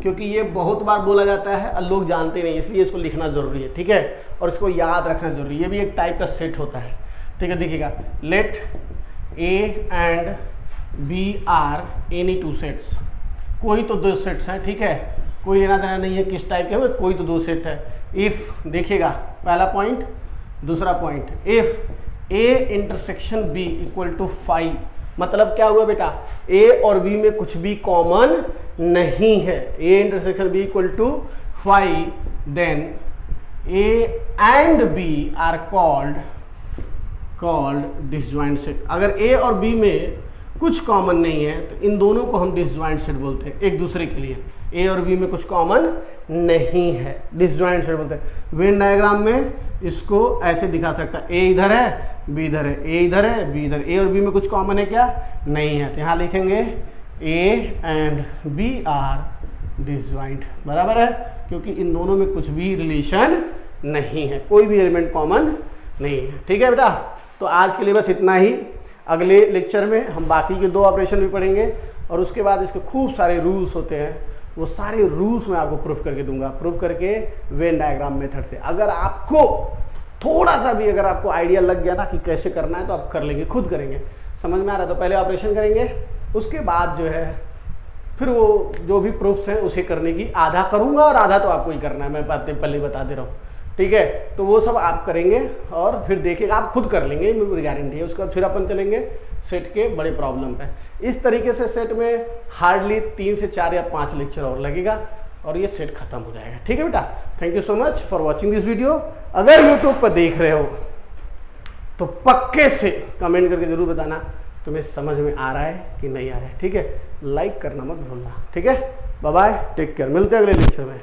क्योंकि ये बहुत बार बोला जाता है और लोग जानते नहीं, इसलिए इसको लिखना जरूरी है, ठीक है, और इसको याद रखना जरूरी है। ये भी एक टाइप का सेट होता है, ठीक है। देखिएगा, let A and B are any 2 sets, कोई तो 2 सेट्स हैं, ठीक है, कोई लेना देना नहीं है किस टाइप के, कोई तो 2 सेट है। इफ, देखिएगा पहला पॉइंट, दूसरा point, if A intersection B equal to 5, मतलब क्या हुआ बेटा, ए और बी में कुछ भी कॉमन नहीं है, A intersection B equal to 5, then A and B are called disjoint set. अगर ए और बी में कुछ कॉमन नहीं है तो इन दोनों को हम डिसजॉइंट सेट बोलते हैं, एक दूसरे के लिए। ए और बी में कुछ कॉमन नहीं है, डिसजॉइंट सेट बोलते हैं। वेन डायग्राम में इसको ऐसे दिखा सकता है, ए इधर है, बी इधर है, ए इधर है, बी इधर, ए और बी में कुछ कॉमन है क्या, नहीं है, तो यहाँ लिखेंगे A and B are disjoint, बराबर है, क्योंकि इन दोनों में कुछ भी रिलेशन नहीं है, कोई भी एलिमेंट कॉमन नहीं है, ठीक है बेटा। तो आज के लिए बस इतना ही। अगले लेक्चर में हम बाकी के 2 ऑपरेशन भी पढ़ेंगे और उसके बाद इसके खूब सारे रूल्स होते हैं, वो सारे रूल्स मैं आपको प्रूफ करके दूंगा, प्रूफ करके वेन डायग्राम मेथड से। अगर आपको थोड़ा सा भी अगर आपको आइडिया लग गया ना कि कैसे करना है तो आप कर लेंगे, खुद करेंगे, समझ में आ रहा है। तो पहले ऑपरेशन करेंगे, उसके बाद जो है फिर वो जो भी प्रूफ्स हैं उसे करने की, आधा करूंगा और आधा तो आपको ही करना है, मैं पहले बता दे रहा हूँ, ठीक है। तो वो सब आप करेंगे और फिर देखिएगा, आप खुद कर लेंगे, मेरी गारंटी है। उसके बाद फिर अपन चलेंगे सेट के बड़े प्रॉब्लम पे। इस तरीके से सेट में हार्डली 3 से 4 या 5 लेक्चर और लगेगा और ये सेट खत्म हो जाएगा, ठीक है बेटा। Thank you so much for watching this video. अगर यूट्यूब पर देख रहे हो तो पक्के से कमेंट करके जरूर बताना तुम्हें समझ में आ रहा है कि नहीं आ रहा है, ठीक है। लाइक करना मत भूलना, ठीक है। बाय बाय, टेक केयर, मिलते हैं अगले लेक्चर में।